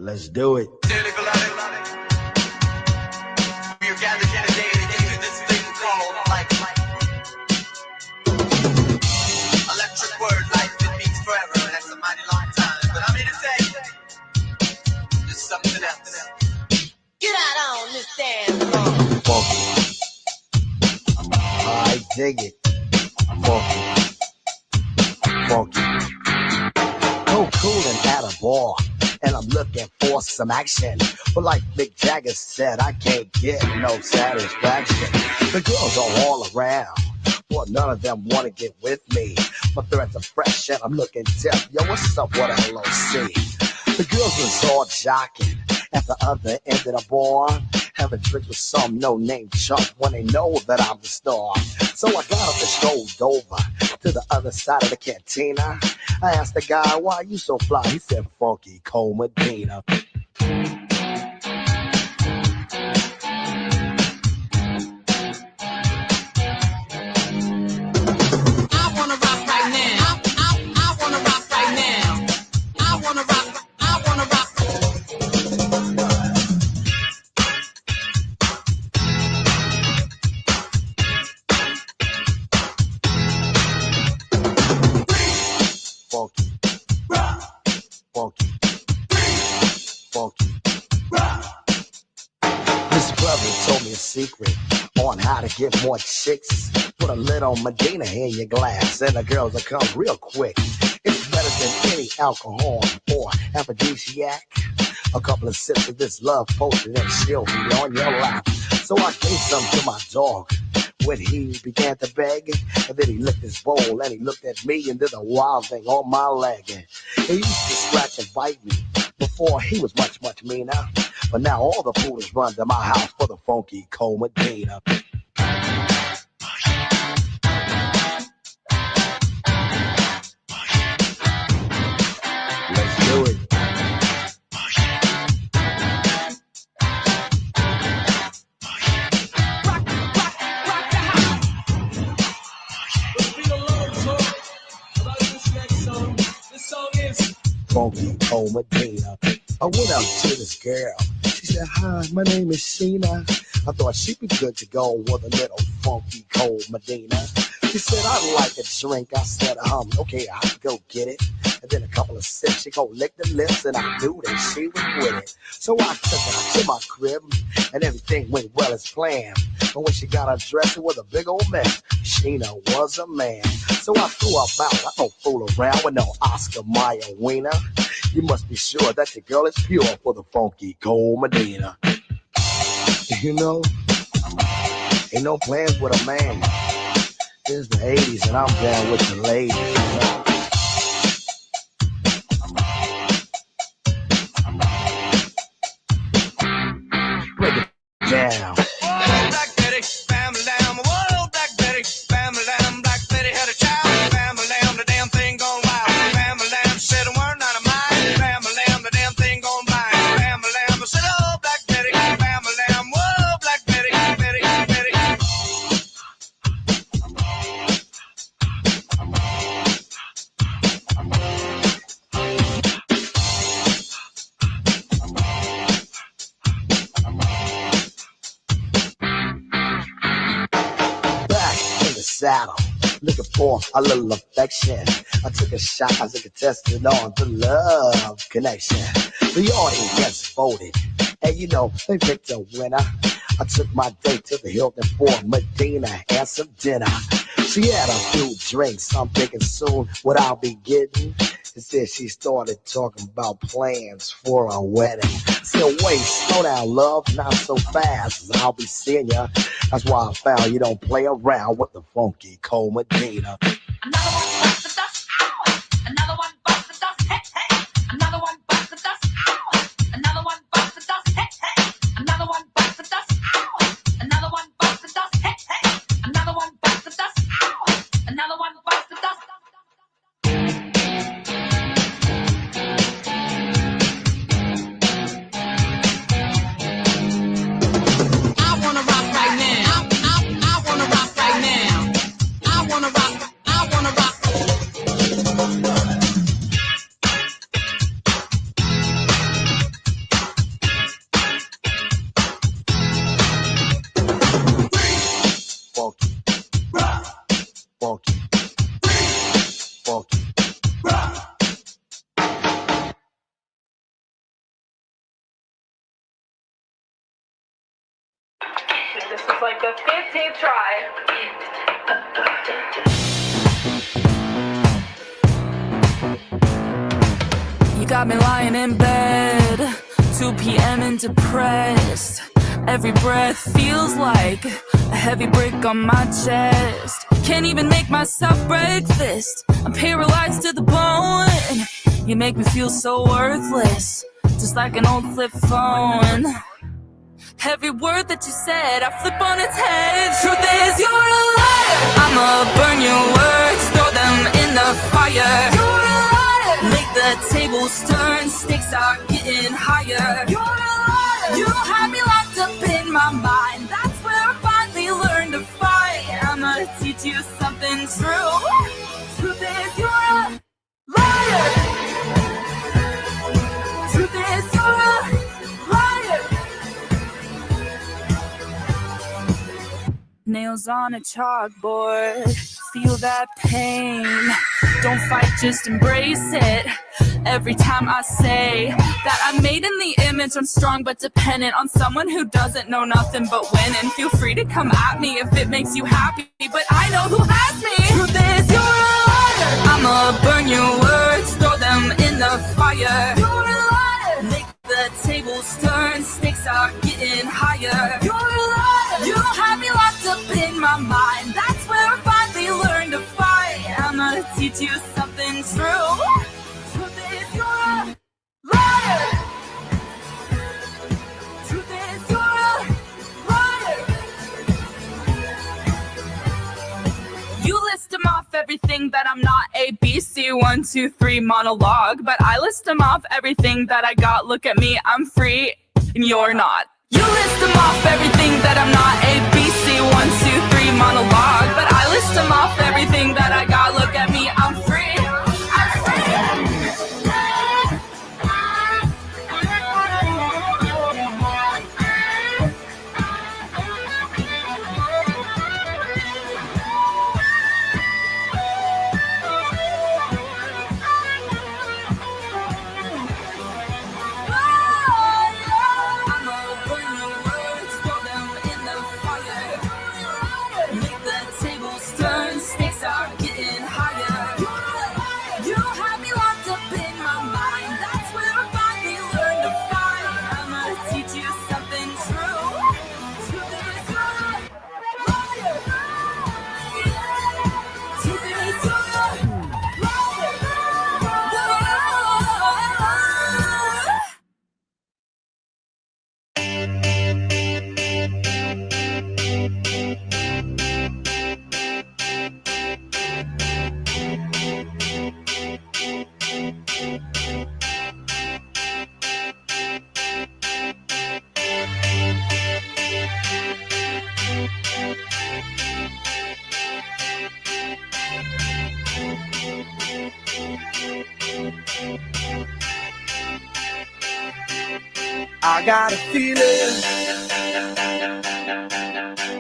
Let's do it. We are gathered here today to get to this thing called life. Electric word, life, it means forever. That's a mighty long time. But I'm here to tell you, there's something else. Get out on this damn floor. Funky. I dig it. Funky. Funky. So cool and at a bar. And I'm looking for some action. But like Mick Jagger said, I can't get no satisfaction. The girls are all around, but none of them want to get with me. My threads are fresh and I'm looking deaf. Yo, what's up with LOC? The girls was all jocking at the other end of the bar, having drinks with some no-name chump when they know that I'm the star. So I got up and strolled over to the other side of the cantina. I asked the guy, why you so fly? He said, Funky Cole Medina. Funky, funky, funky. This brother told me a secret on how to get more chicks. Put a little Medina in your glass and the girls will come real quick. It's better than any alcohol or aphrodisiac. A couple of sips of this love potion and she'll be on your lap. So I gave some to my dog when he began to beg, and then he licked his bowl and he looked at me and did a wild thing on my leg. He used to scratch and bite me before he was much, much meaner. But now all the poodles run to my house for the Funky Cole Medina. Let's do it. Funky Cole Medina. I went up to this girl. She said, hi, my name is Sheena. I thought she'd be good to go with a little Funky Cole Medina. She said, I'd like a drink. I said, okay, I'll go get it. And then a couple of sips, she go lick the lips, and I knew that she was with it. So I took her to my crib, and everything went well as planned. But when she got her dressed, it was a big old mess. Sheena was a man. So I threw her out. I don't fool around with no Oscar Mayer wiener. You must be sure that your girl is pure for the Funky Cole Medina. You know, ain't no plans with a man. This is the 80s and I'm down with the ladies, you know? Break it down. Whoa, Black Betty, family lamb. Whoa, Black Betty, family lamb. Black Betty had a child. Family lamb, the damn thing gone wild. Family lamb said a word not of mine. Family lamb, the damn thing gone blind. Family lamb said, oh, Black Betty, family lamb. Whoa, Black Betty, Betty, Betty. Saddle, looking for a little affection. I took a shot as a contestant on the love connection. The audience voted, and you know, they picked a winner. I took my date to the Hilton for Medina and some dinner. She had a few drinks, I'm thinking soon what I'll be getting. Instead, she started talking about plans for a wedding. Still, wait, slow down, love, not so fast, I'll be seeing ya. That's why I found you don't play around with the Funky Cole Medina. Another one bites the dust, ow! Another one bites the dust, hey, hey! Another one bites the dust, ow! Another one bites the dust, hey, hey! Another one bites the dust, ow! Another one bites the dust, hey, hey! Another one bites the dust, ow! Another one bites the dust. I wanna rock right now. I wanna rock right now. I wanna rock. fire in the butter. You got me lying in bed, 2 p.m. and depressed. Every breath feels like a heavy brick on my chest. Can't even make myself breakfast. I'm paralyzed to the bone. You make me feel so worthless, just like an old flip phone. Every word that you said, I flip on its head. Truth is, you're a liar. I'ma burn your words, throw them in the fire. You're a liar. Make the tables turn, stakes are getting higher. You're a liar. You have me locked up in my mind. That's where I finally learned to fight. I'ma teach you something true. Truth is, you're a liar. Truth is, you're a liar. Nails on a chalkboard, feel that pain. Don't fight, just embrace it. Every time I say that I'm made in the image, I'm strong but dependent on someone who doesn't know nothing but win. And feel free to come at me if it makes you happy, but I know who has me. Truth is, you're a liar. I'ma burn your words, throw them in the fire. You're a liar. Make the tables turn, stakes are getting higher. You're a liar. You have me locked up in my mind. That's where I finally learned to fight. I'ma teach you something true. Truth is, you're a liar. Truth is, you're a liar. You list them off everything that I'm not. A, B, C, 1, 2, 3 monologue. But I list them off everything that I got. Look at me, I'm free and you're not. You list them off everything that I'm not. A, B, C, 1, 2, 3 monologue. But I list them off everything that I got. Look at me, I'm free. I'm free. I got a feeling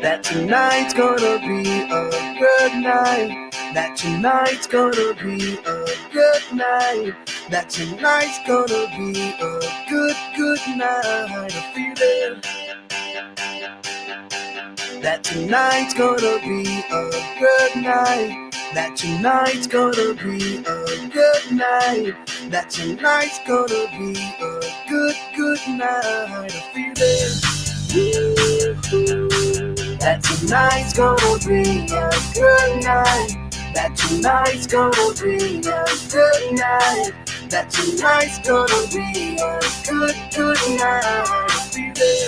that tonight's gonna be a good night. That tonight's gonna be a good night. That tonight's gonna be a good night. A feeling that tonight's gonna be a good night. That tonight's gonna be a good night. That tonight's gonna be a good night. A feeling that tonight's gonna be a good night. That tonight's gonna be a good night. That tonight's gonna be a good night. A feeling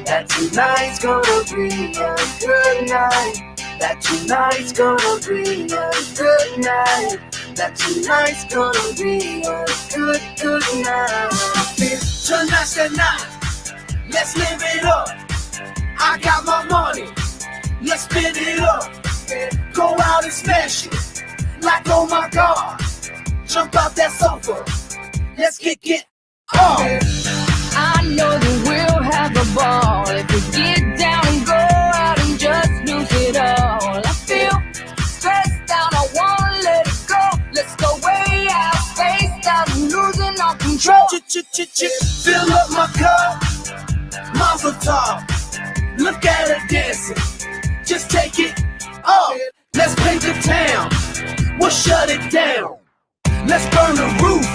that tonight's gonna be a good night. That tonight's gonna be a good night. That tonight's gonna be a good night. Tonight's the night, let's live it up. I got my money, let's spend it up. Go out and smash it, like oh my God. Jump out that sofa, let's kick it off. I know that we'll have a ball if we get down and go out and just lose it all. I feel stressed out, I wanna let it go. Let's go way out, spaced out, and losing all control. Fill up my cup, Mazel tov. Look at her dancing. Just take it off. Let's paint the town. We'll shut it down. Let's burn the roof.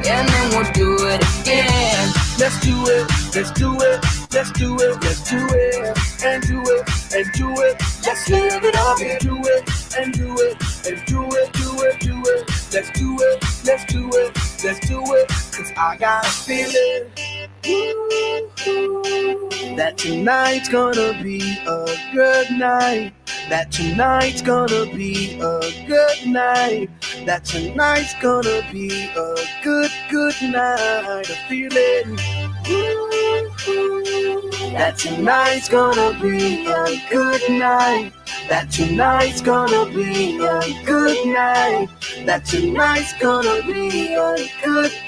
And then we'll do it again. Let's do it. Let's do it. Let's do it. Let's do it. And do it. And do it. Let's live it up and do it. And do it. And do it. Do it. Do it. Let's do it. Let's do it. Let's do it. Cause I got a feeling that tonight's gonna be a good night. That tonight's gonna be a good night. That tonight's gonna be a good night. A feeling that tonight's gonna be a good night. That tonight's gonna be a good night. That tonight's gonna be a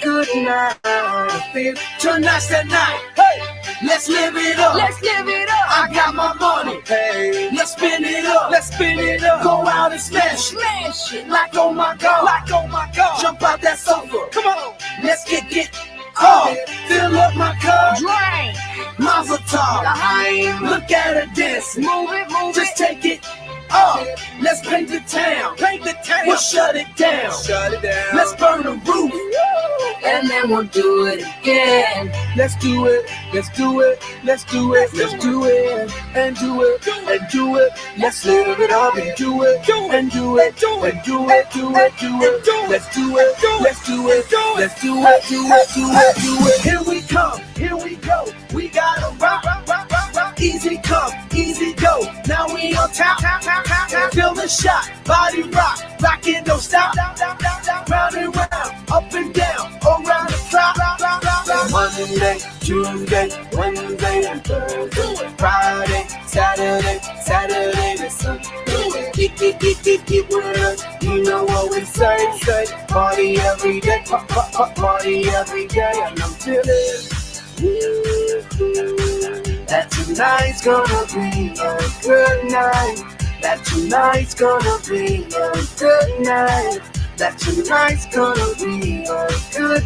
good night. I feel tonight's the night. Hey, let's live it up. Let's live it up. I got my money. Hey, let's spin it up. Let's spin it up. Go out and smash it. like oh my god. Like oh my god. Jump out that sofa. Come on. Let's get off. Fill up my cup. Drink. Mazel tov. Look at her dancing. Move it, move Just it. take it off. Let's paint the town. Paint the town. We'll shut it down. Shut it down. Let's burn the roof. And then we'll do it again. Let's do it. Let's do it. Let's do it. Let's do it. And do it. And do it. Let's live it up and do it. And do it. And do it. Do it. Do it. Let's do it. Let's do it. Let's do it. Do it. Do it. Do it. Here we come. Here we go. We gotta rock. Easy come, easy go. Now we on top. Feel the shot. Body rock. Rock it, don't stop. Round and round. Up and down. Around the clock. Monday, Tuesday, Wednesday, and Thursday. Friday, Saturday and Sunday. Keep with us. You know what we say. Party every day. Party every day. And I'm feeling that tonight's gonna be a good night. That tonight's gonna be a good night. That tonight's gonna be a good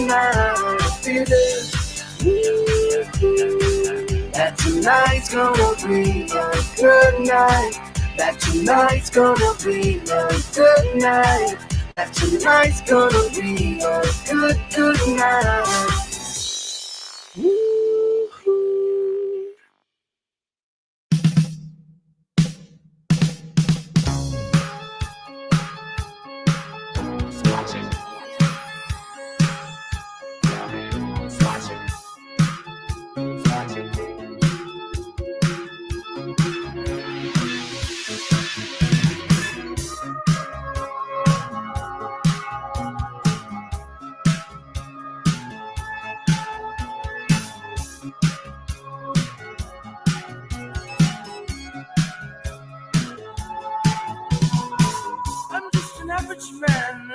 night. Feel it. That tonight's gonna be a good night. That tonight's gonna be a good night. That tonight's gonna be a good night. Average man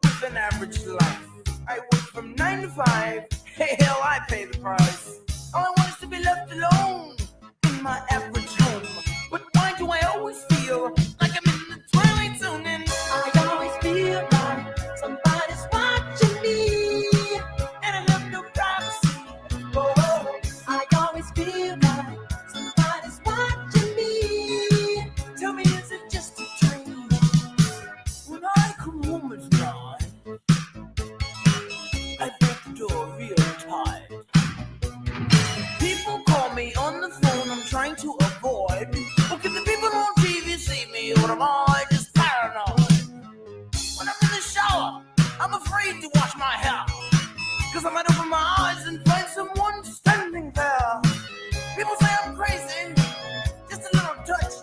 with an average life. I work from 9 to 5. Hey, hell, I pay the price. All I want is to be left alone in my average home. But why do I always feel like I'm in the twilight zone? And I always feel like somebody's watching me, and I have no privacy. Oh, I always feel like somebody's watching me. Tell me, is it just a dream? When I come home at night, I break the door real tight. People call me on the phone, I'm trying to avoid. But can the people on TV see me, or am I just paranoid? When I'm in the shower, I'm afraid to wash my hair, cause I might open my eyes and find someone standing there. People say I'm crazy, just a little touch,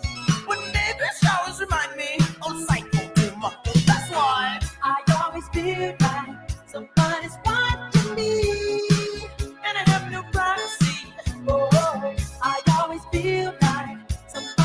but maybe showers remind me of psycho too much. That's why I always feel like somebody's watching me, and I have no privacy. Oh, I always feel like somebody's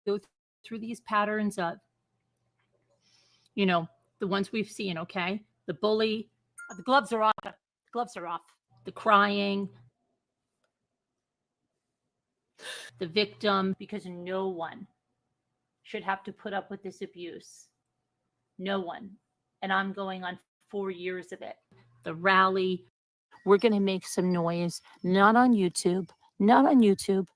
go through these patterns of, you know, the ones we've seen, okay? The bully, the gloves are off. The gloves are off. The crying, the victim, because no one should have to put up with this abuse. No one. And I'm going on 4 years of it. The rally, we're going to make some noise, not on YouTube, not on YouTube.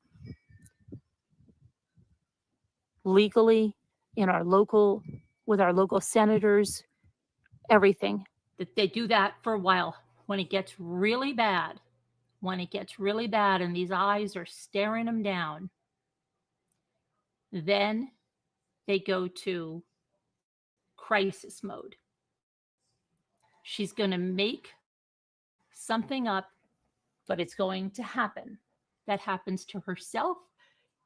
Legally, in our local, with our local senators, everything. That they do that for a while. When it gets really bad, and these eyes are staring them down, then they go to crisis mode. She's going to make something up, but it's going to happen. That happens to herself,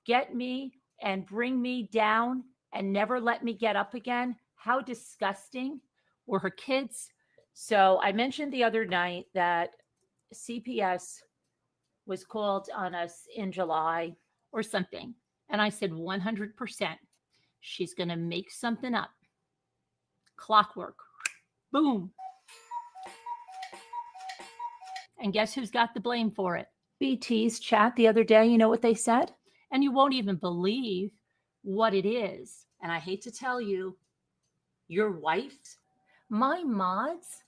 get me and bring me down and never let me get up again. How disgusting were her kids? So I mentioned the other night that CPS was called on us in July or something. And I said 100%, she's going to make something up. Clockwork. Boom. And guess who's got the blame for it? BT's chat the other day, you know what they said? And you won't even believe what it is. And I hate to tell you, your wife, my mods,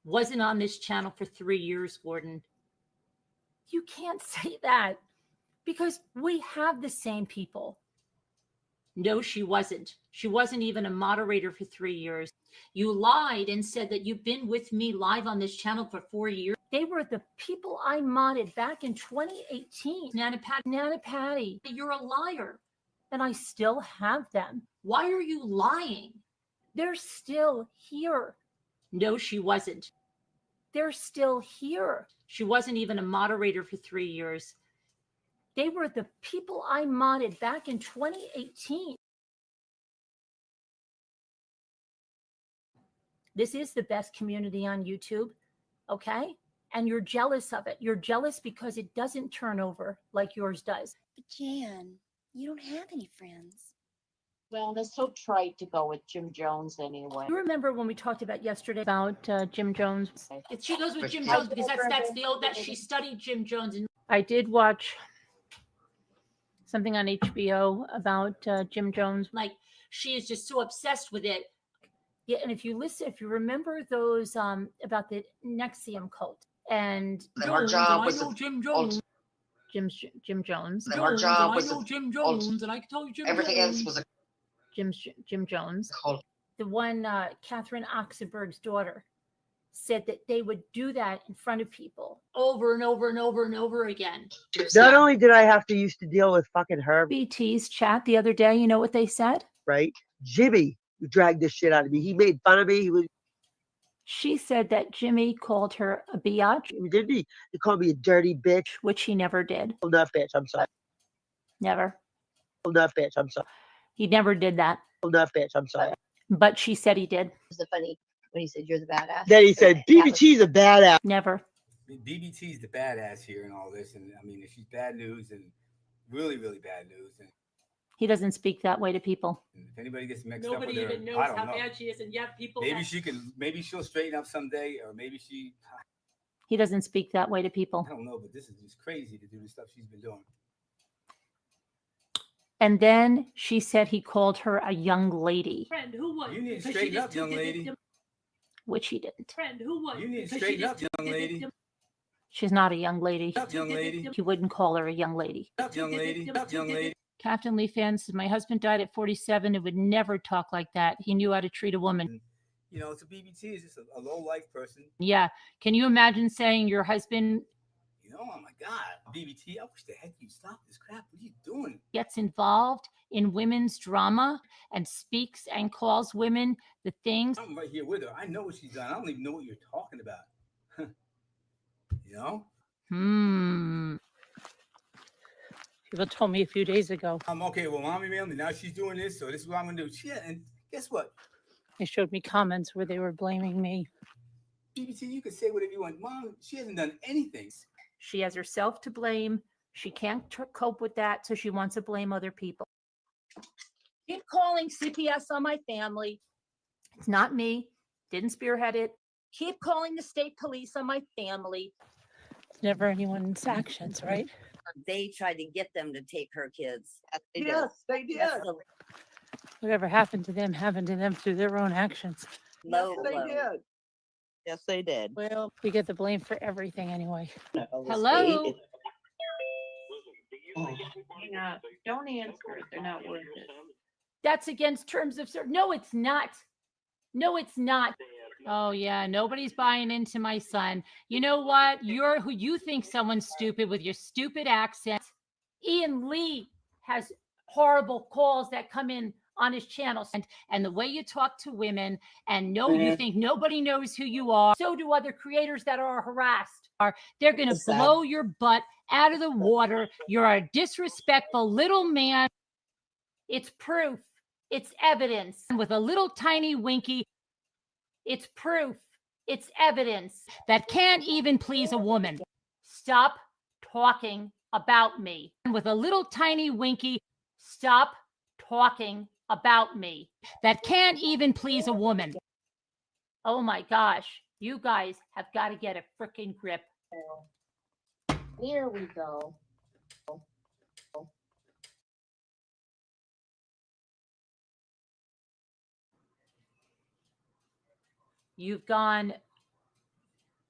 wasn't on this channel for 3 years, Gordon. You can't say that because we have the same people. No, she wasn't. She wasn't even a moderator for 3 years. You lied and said that you've been with me live on this channel for 4 years. They were the people I modded back in 2018. Nana Patty, you're a liar. And I still have them. Why are you lying? They're still here. No, she wasn't. They're still here. She wasn't even a moderator for 3 years. They were the people I modded back in 2018. This is the best community on YouTube, okay? And you're jealous of it. You're jealous because it doesn't turn over like yours does. But Jan, you don't have any friends. Well, that's so trite to go with Jim Jones anyway. You remember when we talked about yesterday about Jim Jones? She goes with Jim Jones because that's the old that she studied Jim Jones. And I did watch something on HBO about Jim Jones. Like, she is just so obsessed with it. Yeah, and if you remember those about the Nexium cult and her job was Jim Jones. Jim Jones. Her job was Jim Jones, and I can tell you Jim everything Jones. else was a Jim Jones. cult. The one Catherine Oxenberg's daughter said that they would do that in front of people over and over and over and over again. Not only did I have to used to deal with fucking her, BT's chat the other day, you know what they said? right? Jimmy dragged this shit out of me. He made fun of me. She said that Jimmy called her a biatch. He called me a dirty bitch. Which he never did. Oh, not bitch. I'm sorry. Never. Oh, not bitch. I'm sorry. He never did that. Oh, not bitch. I'm sorry. But she said he did. Was it funny when he said you're the badass? Then he said, BBT's a badass. Never. BBT's the badass here and all this. And I mean, if she's bad news and really, really bad news. And he doesn't speak that way to people. If anybody gets mixed Nobody up with her, even knows how bad she is. And yet people. Maybe she'll straighten up someday, or maybe she. He doesn't speak that way to people. I don't know, but this is just crazy to do the stuff she's been doing. And then she said he called her a young lady. Friend, who was? You need to straighten up, young lady. Which he didn't. Friend, who was? You need to straighten up, young lady. She's not a young lady. Up, young lady. He wouldn't call her a young lady. Up, young lady. Up, young lady. Captain Lee Fan says, my husband died at 47 and would never talk like that. He knew how to treat a woman. You know, it's a BBT. It's just a low-life person. Yeah. Can you imagine saying your husband... You know, oh my God, BBT, I wish the heck you'd stop this crap. What are you doing? Gets involved in women's drama and speaks and calls women the things. I'm right here with her. I know what she's done. I don't even know what you're talking about. You know? People told me a few days ago. Okay, well, mommy mailed me. Now she's doing this, so this is what I'm going to do. Yeah, and guess what? They showed me comments where they were blaming me. BBT, you can say whatever you want. Mom, she hasn't done anything. She has herself to blame. She can't cope with that, so she wants to blame other people. Keep calling CPS on my family. It's not me. Didn't spearhead it. Keep calling the state police on my family. It's never anyone's actions, right? They tried to get them to take her kids. Yes, they did. That's the Whatever happened to them through their own actions. low They blow. did. Yes, they did. Well, we get the blame for everything anyway. Hello? Hang up. Don't answer it. They're not worth it. That's against terms of service. No, it's not. No, it's not. Oh yeah, nobody's buying into my son. You know what? You're who you think someone's stupid with your stupid accent. Ian Lee has horrible calls that come in on his channel, and the way you talk to women, and you think nobody knows who you are. So do other creators that are harassed. They're going to blow your butt out of the water. You're a disrespectful little man. It's proof. It's evidence. And with a little tiny winky, it's proof. It's evidence that can't even please a woman. Stop talking about me. And with a little tiny winky, stop talking about me. That can't even please a woman. Oh my gosh. You guys have got to get a freaking grip. There we go. You've gone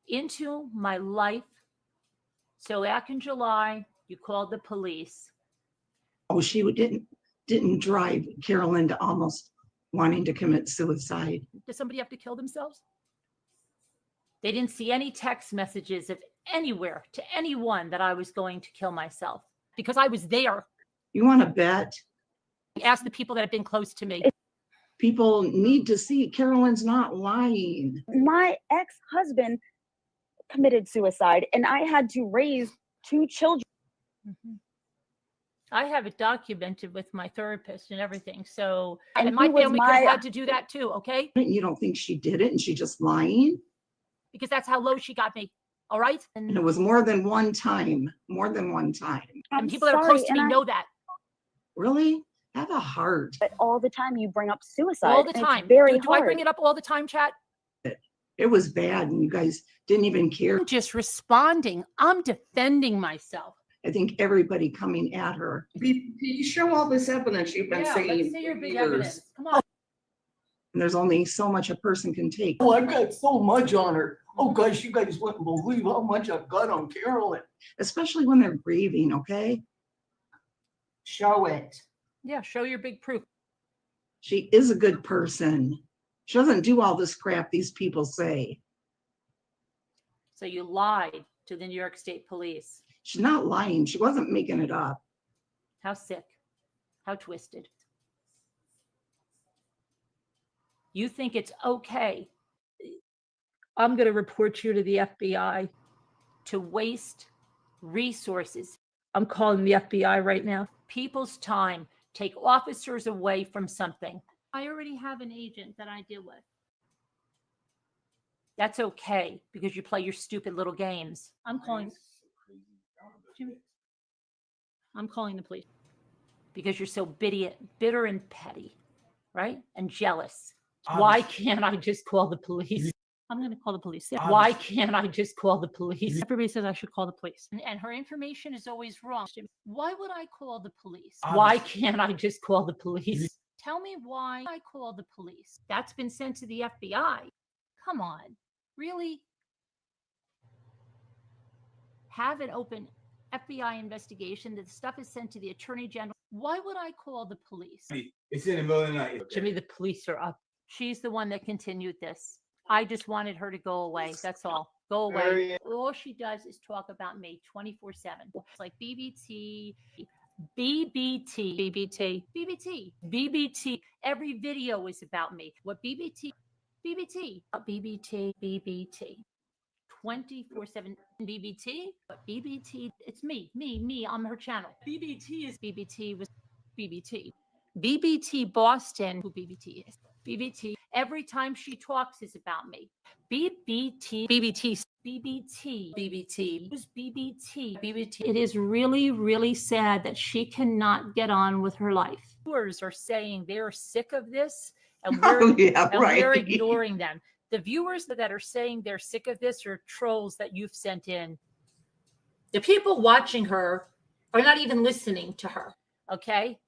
into my life. So back in July, you called the police. Oh, she didn't drive Carolyn to almost wanting to commit suicide. Does somebody have to kill themselves? They didn't see any text messages of anywhere to anyone that I was going to kill myself because I was there. You want to bet? Ask the people that have been close to me. People need to see Carolyn's not lying. My ex-husband committed suicide and I had to raise 2 children. Mm-hmm. I have it documented with my therapist and everything. So, And and my he was family could have had to do that too, okay? You don't think she did it and she just lying? Because that's how low she got me. All right? And it was more than one time. More than one time. And people that are close to me know that. Really? Have a heart. But all the time you bring up suicide. All the and time. It's very Do I hard. bring it up all the time, chat? It was bad and you guys didn't even care. I'm just responding. I'm defending myself. I think everybody coming at her. You show all this evidence you've been saying. Let's see your big evidence. Come on. And there's only so much a person can take. Oh, I've got so much on her. Oh gosh, you guys wouldn't believe how much I've got on Carolyn. Especially when they're grieving, okay? Show it. Yeah, show your big proof. She is a good person. She doesn't do all this crap these people say. So you lied to the New York State Police. She's not lying. She wasn't making it up. How sick. How twisted. You think it's okay. I'm going to report you to the FBI to waste resources. I'm calling the FBI right now. People's time. Take officers away from something. I already have an agent that I deal with. That's okay because you play your stupid little games. I'm calling the police because you're so bitter and petty, right? And jealous. Why can't I just call the police? I'm going to call the police. Why can't I just call the police? Everybody says I should call the police. And her information is always wrong. Why would I call the police? Why can't I just call the police? Tell me why I call the police. That's been sent to the FBI. Come on. Really? Have an open FBI investigation. The stuff is sent to the Attorney General. Why would I call the police? It's in the middle of the night. Okay. Jimmy, the police are up. She's the one that continued this. I just wanted her to go away. That's all. Go away. All she does is talk about me 24/7. It's like BBT. Every video is about me. What BBT. 24/7 BBT. But BBT, it's me. I'm her channel. BBT was BBT. BBT Boston, who BBT is. BBT, every time she talks is about me. BBT. It is really, really sad that she cannot get on with her life. viewers are saying they're sick of this, and Oh, yeah, we're right. ignoring them. The viewers that are saying they're sick of this are trolls that you've sent in. The people watching her are not even listening to her. Okay?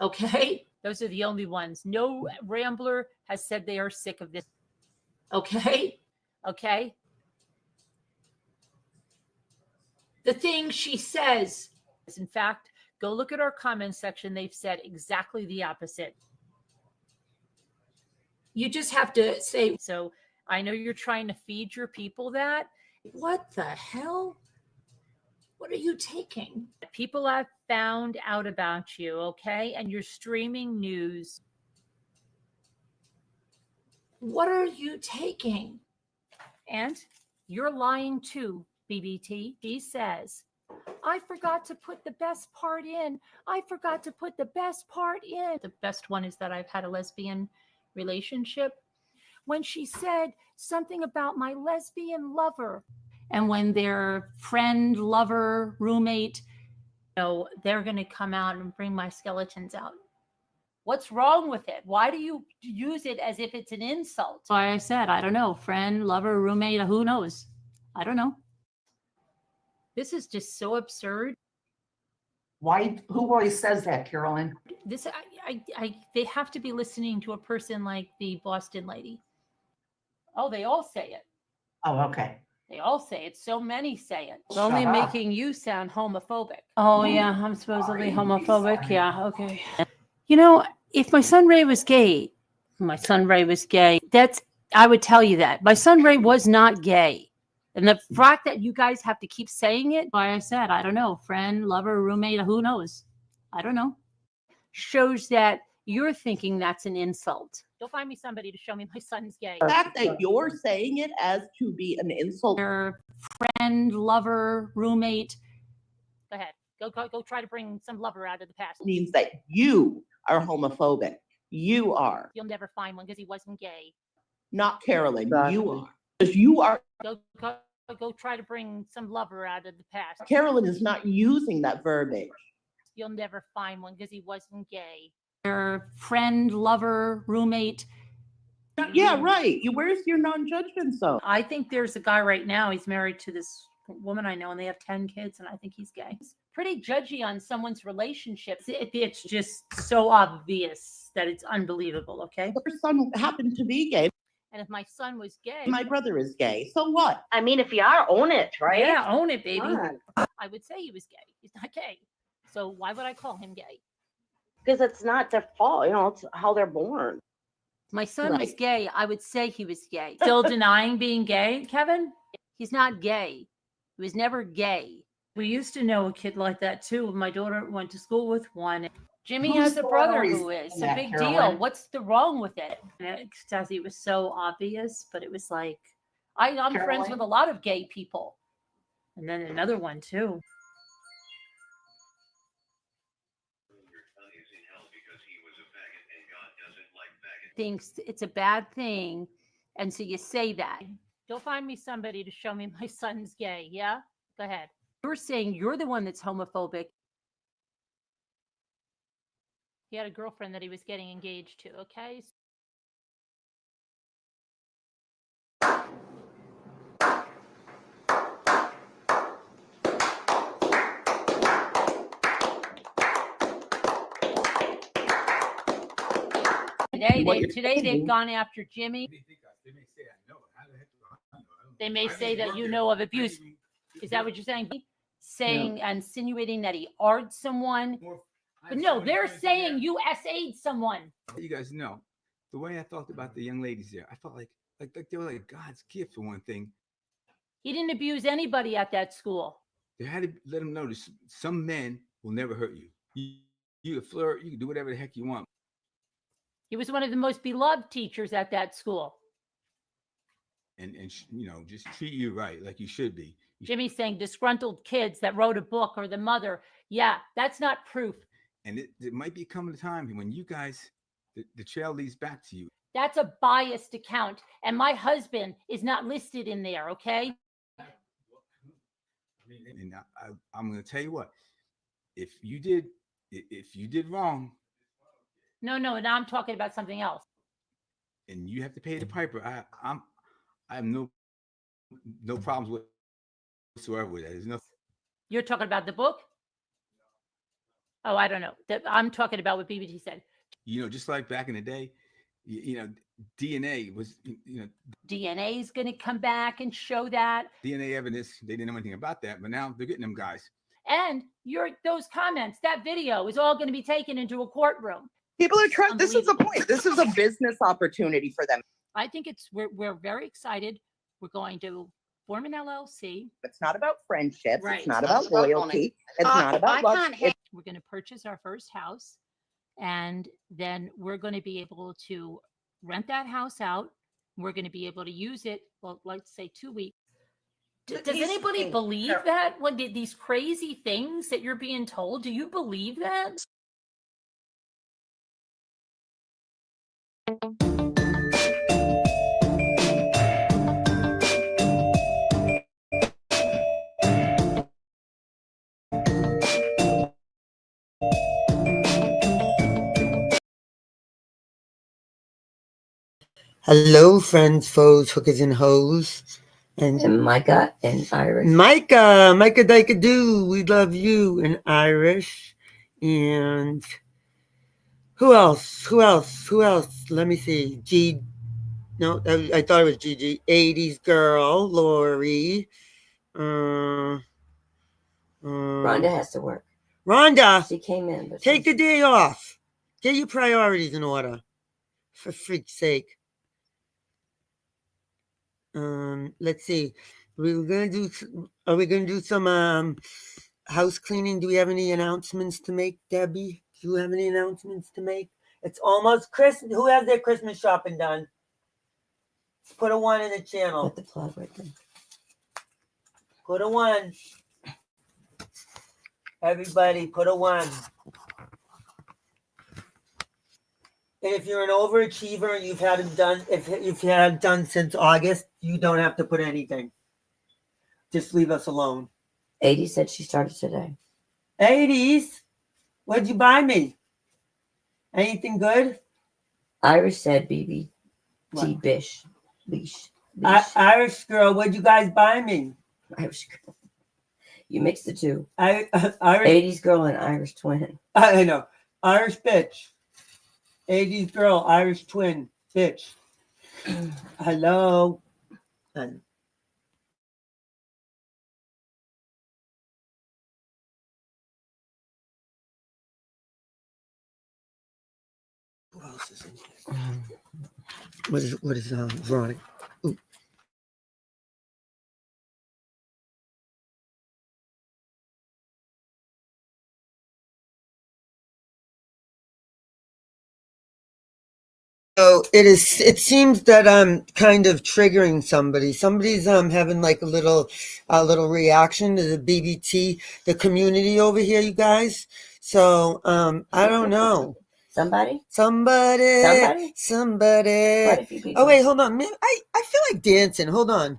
Okay? Those are the only ones. No Rambler has said they are sick of this. Okay? Okay? The thing she says is, in fact, go look at our comment section. They've said exactly the opposite. You just have to say, so I know you're trying to feed your people that. What the hell? What are you taking? People have found out about you, okay? And you're streaming news. What are you taking? And you're lying too, BBT. She says, I forgot to put the best part in. I forgot to put the best part in. The best one is that I've had a lesbian relationship. When she said something about my lesbian lover, and when their friend, lover, roommate, they're going to come out and bring my skeletons out. What's wrong with it? Why do you use it as if it's an insult? Like I said, I don't know. Friend, lover, roommate, who knows? I don't know. This is just so absurd. Why? Who always says that, Carolyn? This, they have to be listening to a person like the Boston lady. Oh, they all say it. Oh, okay. They all say it. So many say it. It's Shut only up. making you sound homophobic. Oh, yeah, I'm supposedly homophobic. Yeah, okay. You know, if my son Ray was gay, I would tell you that. My son Ray was not gay. And the fact that you guys have to keep saying it, like I said, I don't know, friend, lover, roommate, who knows? I don't know. Shows that you're thinking that's an insult. Go find me somebody to show me my son's gay. The fact that you're saying it as to be an insult. Your friend, lover, roommate. Go ahead. Go try to bring some lover out of the past. Means that you are homophobic. You are. You'll never find one because he wasn't gay. Not Carolyn. Exactly. You are. Because you are. Go try to bring some lover out of the past. Carolyn is not using that verbiage. You'll never find one because he wasn't gay. Your friend, lover, roommate. Yeah, right. Where's your non-judgment zone? I think there's a guy right now. He's married to this woman I know, and they have 10 kids, and I think he's gay. He's pretty judgy on someone's relationships. It's just so obvious that it's unbelievable, okay? Her son happened to be gay. And if my son was gay. My brother is gay. So what? I mean, if you are, own it, right? Yeah, own it, baby. Come I would say he was gay. He's not gay. So why would I call him gay? Because it's not their fault. You know, it's how they're born. My son was gay. I would say he was gay. Still denying being gay, Kevin? He's not gay. He was never gay. We used to know a kid like that too. My daughter went to school with one. Jimmy has a brother who is. It's a big deal. What's the wrong with it? Sassy, it was so obvious, but it was like, I'm friends with a lot of gay people. And then another one too. Thinks it's a bad thing, and so you say that. Go find me somebody to show me my son's gay. Yeah, go ahead. You're saying you're the one that's homophobic. He had a girlfriend that he was getting engaged to. Okay. Today they've gone after Jimmy. They may say that you know of abuse. Is that what you're saying? Saying, insinuating that he argued someone. But no, they're saying you SA'd someone. You guys know, the way I felt about the young ladies there, I felt like they were like God's gift for one thing. He didn't abuse anybody at that school. They had to let them know that some men will never hurt you. You can flirt, you can do whatever the heck you want. He was one of the most beloved teachers at that school. And just treat you right, like you should be. Jimmy's saying disgruntled kids that wrote a book or the mother. Yeah, that's not proof. And it might be coming a time when you guys, the trail leads back to you. That's a biased account. And my husband is not listed in there, okay? And I'm going to tell you what, if you did wrong, No, no, now I'm talking about something else. and you have to pay the piper. I have no problems whatsoever with that. There's no. You're talking about the book? Oh, I don't know. I'm talking about what BBT said. Just like back in the day, DNA was, DNA is going to come back and show that. DNA evidence. They didn't know anything about that, but now they're getting them guys. And those comments, that video is all going to be taken into a courtroom. People are trying. This is the point. This is a business opportunity for them. I think we're very excited. We're going to form an LLC. It's not about friendships. Right. It's not about loyalty. It's not about love. We're going to purchase our first house, and then we're going to be able to rent that house out. We're going to be able to use it, well, let's say 2 weeks. Does anybody believe that? When these crazy things that you're being told, do you believe that? Hello, friends, foes, hookers, and hoes. And Micah and Irish. Micah Dika Doo, we love you, and Irish. And who else? Let me see. No, I thought it was Gigi. 80s girl, Lori. Rhonda has to work. Rhonda, She came in, but take the day off. Get your priorities in order. For freak's sake. Let's see. Are we gonna do some house cleaning? Do we have any announcements to make, Debbie? Do you have any announcements to make? It's almost Christmas. Who has their Christmas shopping done? Put a 1 in the channel. Put the plug right there. Put a 1. Everybody, put a 1. And if you're an overachiever and you've had it done, if you've had it done since August, you don't have to put anything. Just leave us alone. 80 said she started today. 80s? What'd you buy me? Anything good? Irish said BBT Bish. Irish girl, what'd you guys buy me? Irish girl. You mixed the two. Irish 80s girl and Irish twin. I know. Irish bitch. 80s girl, Irish twin, bitch. Hello. Who else is in here? What is Veronica? Ooh. So it seems that I'm kind of triggering somebody. Somebody's having like a little reaction to the BBT, the community over here, you guys. So I don't know. Somebody. Quite a few people. Oh wait, hold on. I feel like dancing. Hold on.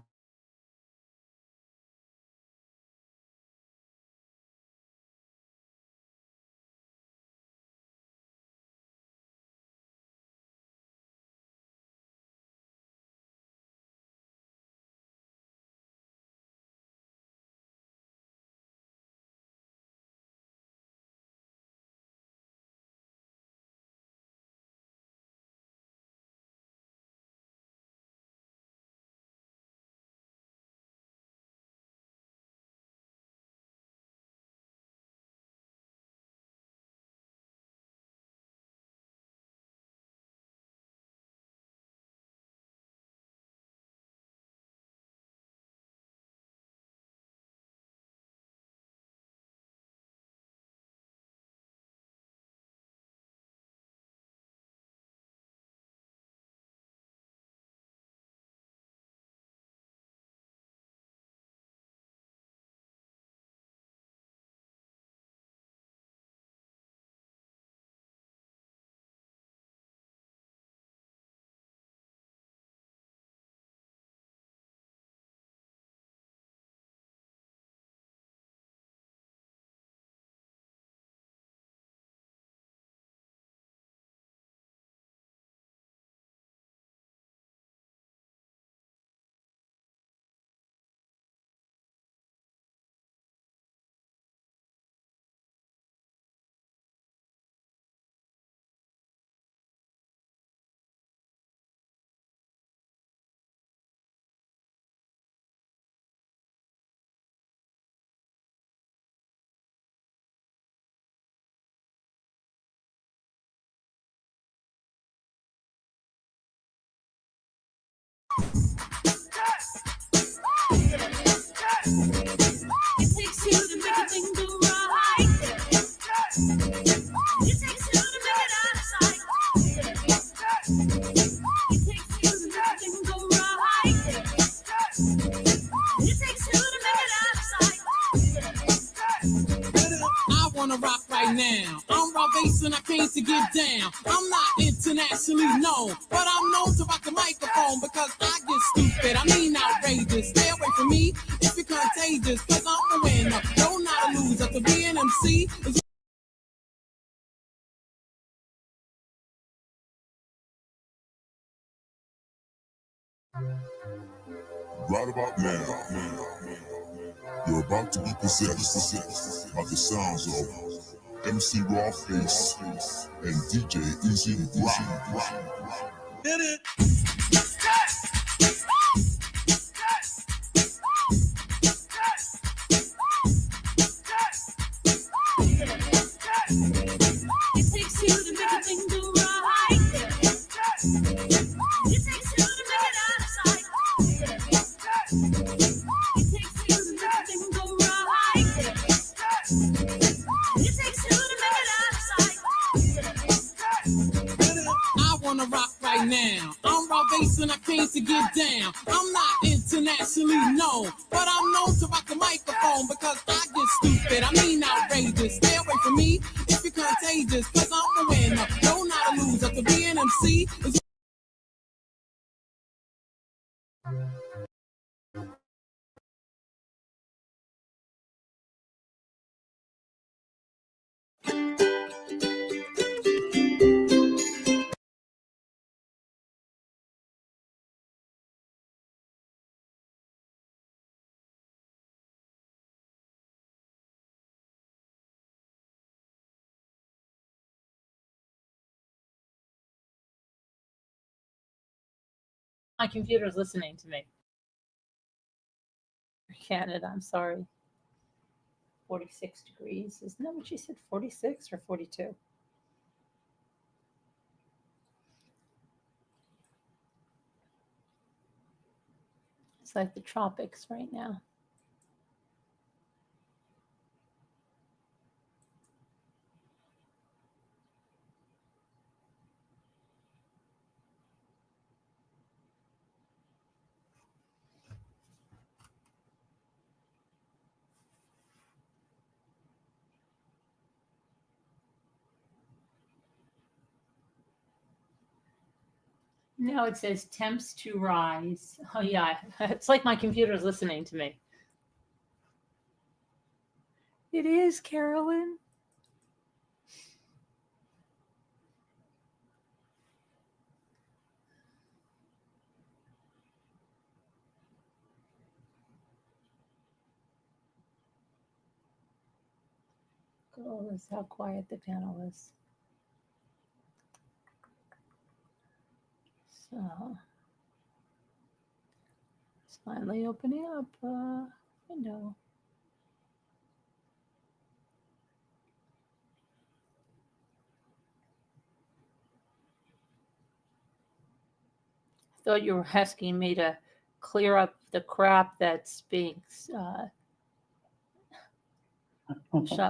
raw bass and I came to get down. I'm not internationally known, but I'm known to rock the microphone because I get stupid. I mean outrageous. Stay away from me if you're contagious, cause I'm a winner. No, not a loser. To be an MC is Right about now, you're about to be possessed by the sounds of MC Raw Face and DJ Easy Rock. Hit it. It takes two to make a thing go right. It takes two to make it out of sight. It takes two to make a thing go right. It takes two to make it out of sight. I wanna rock right now. I'm raw bass and I came to get down. I'm not internationally known, but I'm known to rock the microphone because I get stupid. I mean outrageous. Stay away from me if you're contagious, cause I'm a winner. No, not a loser. To be an MC is My computer's listening to me. Canada, I'm sorry. 46 degrees. Isn't that what she said? 46 or 42? It's like the tropics right now. No, it says temps to rise. Oh, yeah. It's like my computer's listening to me. It is, Carolyn. Oh, that's how quiet the panel is. So it's finally opening up window. I thought you were asking me to clear up the crap that's being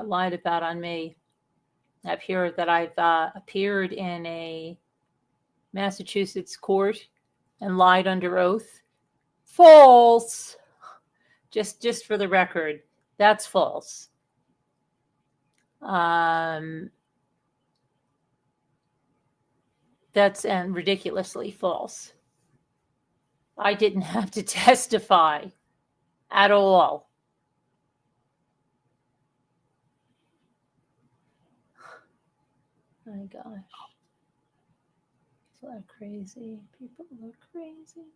lied about on me. I've heard that I've appeared in a Massachusetts court and lied under oath. False. Just for the record, that's false. That's ridiculously false. I didn't have to testify at all. My gosh. People are crazy. People are crazy.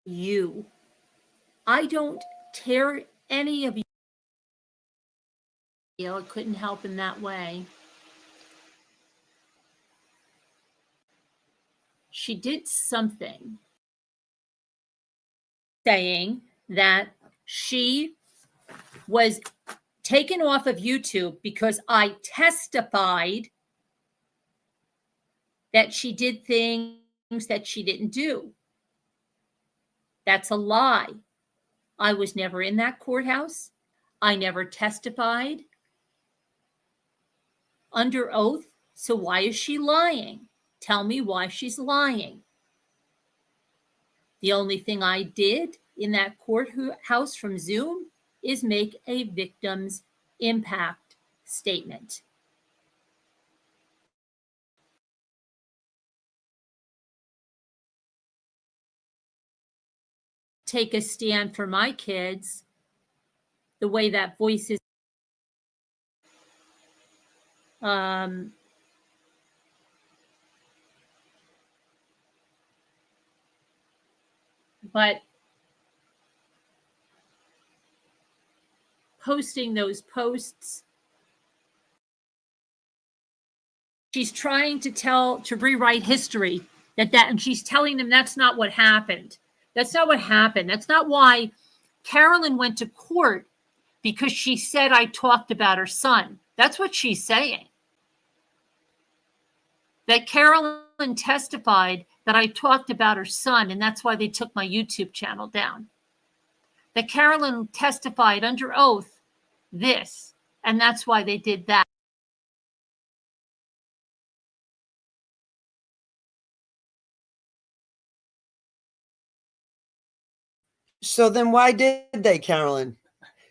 you. I don't tear any of you. It couldn't help in that way. She did something saying that she was taken off of YouTube because I testified that she did things that she didn't do. That's a lie. I was never in that courthouse. I never testified under oath. So why is she lying? Tell me why she's lying. The only thing I did in that courthouse from Zoom is make a victim's impact statement. Take a stand for my kids the way that voice is. But posting those posts, she's trying to rewrite history and she's telling them that's not what happened. That's not what happened. That's not why Carolyn went to court, because she said I talked about her son. That's what she's saying. That Carolyn testified that I talked about her son, and that's why they took my YouTube channel down. That Carolyn testified under oath this, and that's why they did that. So then why did they, Carolyn?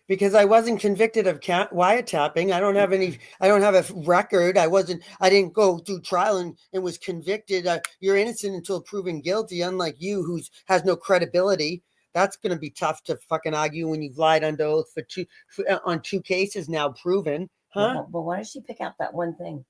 Because I wasn't convicted of wiretapping. I don't have a record. I didn't go through trial and was convicted. You're innocent until proven guilty, unlike you, who has no credibility. That's going to be tough to fucking argue when you've lied under oath on 2 cases now proven. Huh? But why did she pick out that one thing?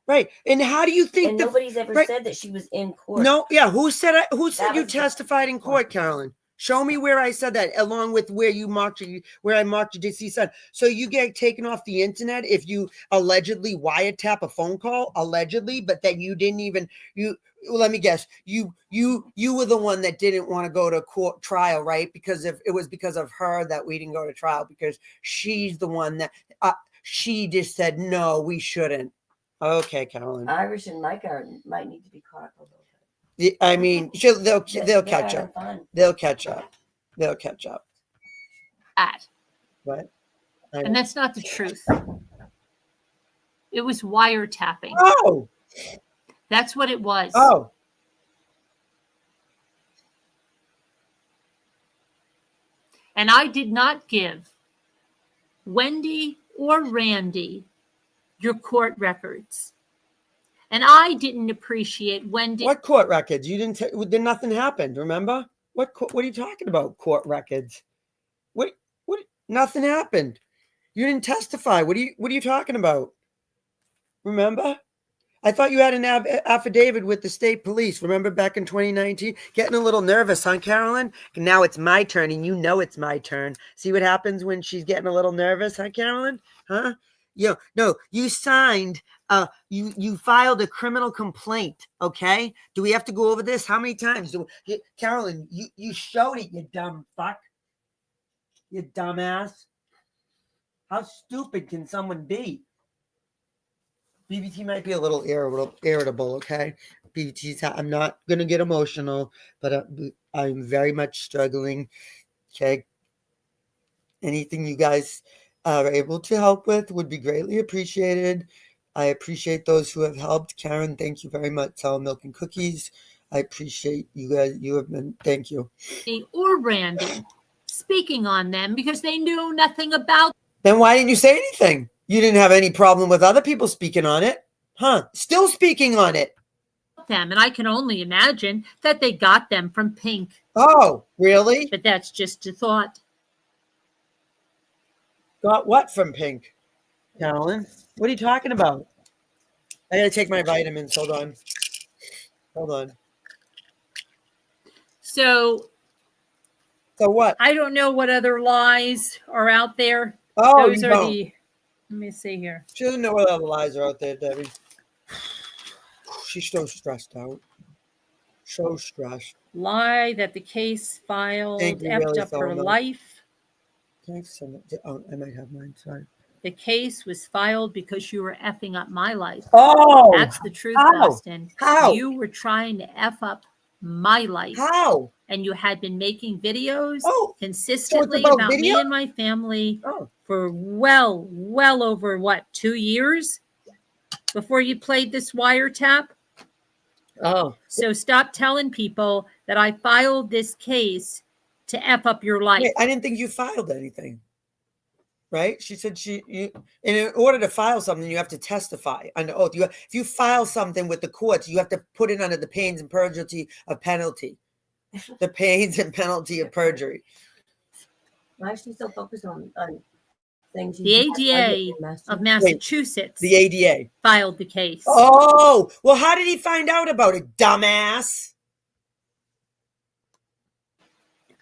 Right. And how do you think and nobody's ever said that she was in court? No, yeah. Who said you testified in court, Carolyn? Show me where I said that, along with where I marked your deceased son. So you get taken off the internet if you allegedly wiretap a phone call, allegedly, but that you didn't even let me guess. You were the one that didn't want to go to court trial, right? Because if it was because of her that we didn't go to trial, because she's the one that she just said no, we shouldn't. Okay, Carolyn. Irish and Micah might need to be caught up a little bit. I mean, they'll catch up. They'll catch up. They'll catch up. What? And that's not the truth. It was wiretapping. Oh. That's what it was. Oh. And I did not give Wendy or Randy your court records. And I didn't appreciate Wendy. What court records? You didn't. Nothing happened. Remember? What are you talking about? Court records? What? Nothing happened. You didn't testify. What are you talking about? Remember? I thought you had an affidavit with the state police. Remember back in 2019? Getting a little nervous, huh, Carolyn? Now it's my turn, and you know it's my turn. See what happens when she's getting a little nervous, huh, Carolyn? Huh? No, you signed. You filed a criminal complaint. Okay. Do we have to go over this? How many times? Carolyn, you showed it. You dumb fuck. You dumbass. How stupid can someone be? BBT might be a little irritable, okay? BBT's, I'm not going to get emotional, but I'm very much struggling, okay? Anything you guys are able to help with would be greatly appreciated. I appreciate those who have helped. Karen, thank you very much. Sour Milk and Cookies. I appreciate you guys. You have been, thank you. Or Randy speaking on them because they knew nothing about. Then why didn't you say anything? You didn't have any problem with other people speaking on it, huh? Still speaking on it. Them, and I can only imagine that they got them from Pink. Oh, really? But that's just a thought. Got what from Pink? Carolyn, what are you talking about? I gotta take my vitamins. Hold on. So So what? I don't know what other lies are out there. Oh, Those you are don't. the. Let me see here. She doesn't know what other lies are out there, Debbie. She's so stressed out. So stressed. Lie that the case filed Thank you, effed really, up so her much. life. Can I send it? Oh, I might have mine. Sorry. The case was filed because you were effing up my life. Oh, That's the truth, how? Boston. How? You were trying to F up my life. How? And you had been making videos Oh, consistently so it's about about video? me and my family Oh. for well over what, 2 years before you played this wiretap? Oh. So stop telling people that I filed this case to F up your life. Wait, I didn't think you filed anything. Right? She said and in order to file something, you have to testify under oath. If you file something with the courts, you have to put it under the pains and penalty of penalty. The pains and penalty of perjury. Why is she so focused on things? The ADA of Massachusetts The ADA filed the case. Oh, well, how did he find out about it, dumbass?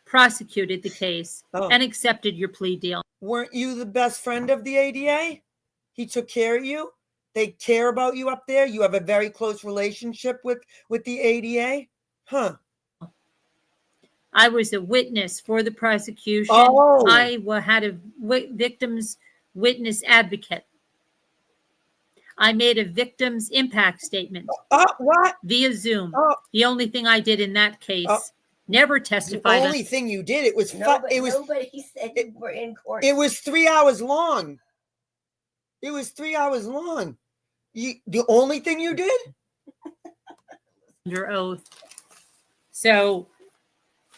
Prosecuted the case and accepted your plea deal. Weren't you the best friend of the ADA? He took care of you? They care about you up there? You have a very close relationship with the ADA? Huh. I was a witness for the prosecution. Oh. I had a victim's witness advocate. I made a victim's impact statement. What? Via Zoom. The only thing I did in that case, never testified. The only thing you did, it was nobody said you were in court. It was 3 hours long. It was 3 hours long. The only thing you did? Under oath. So,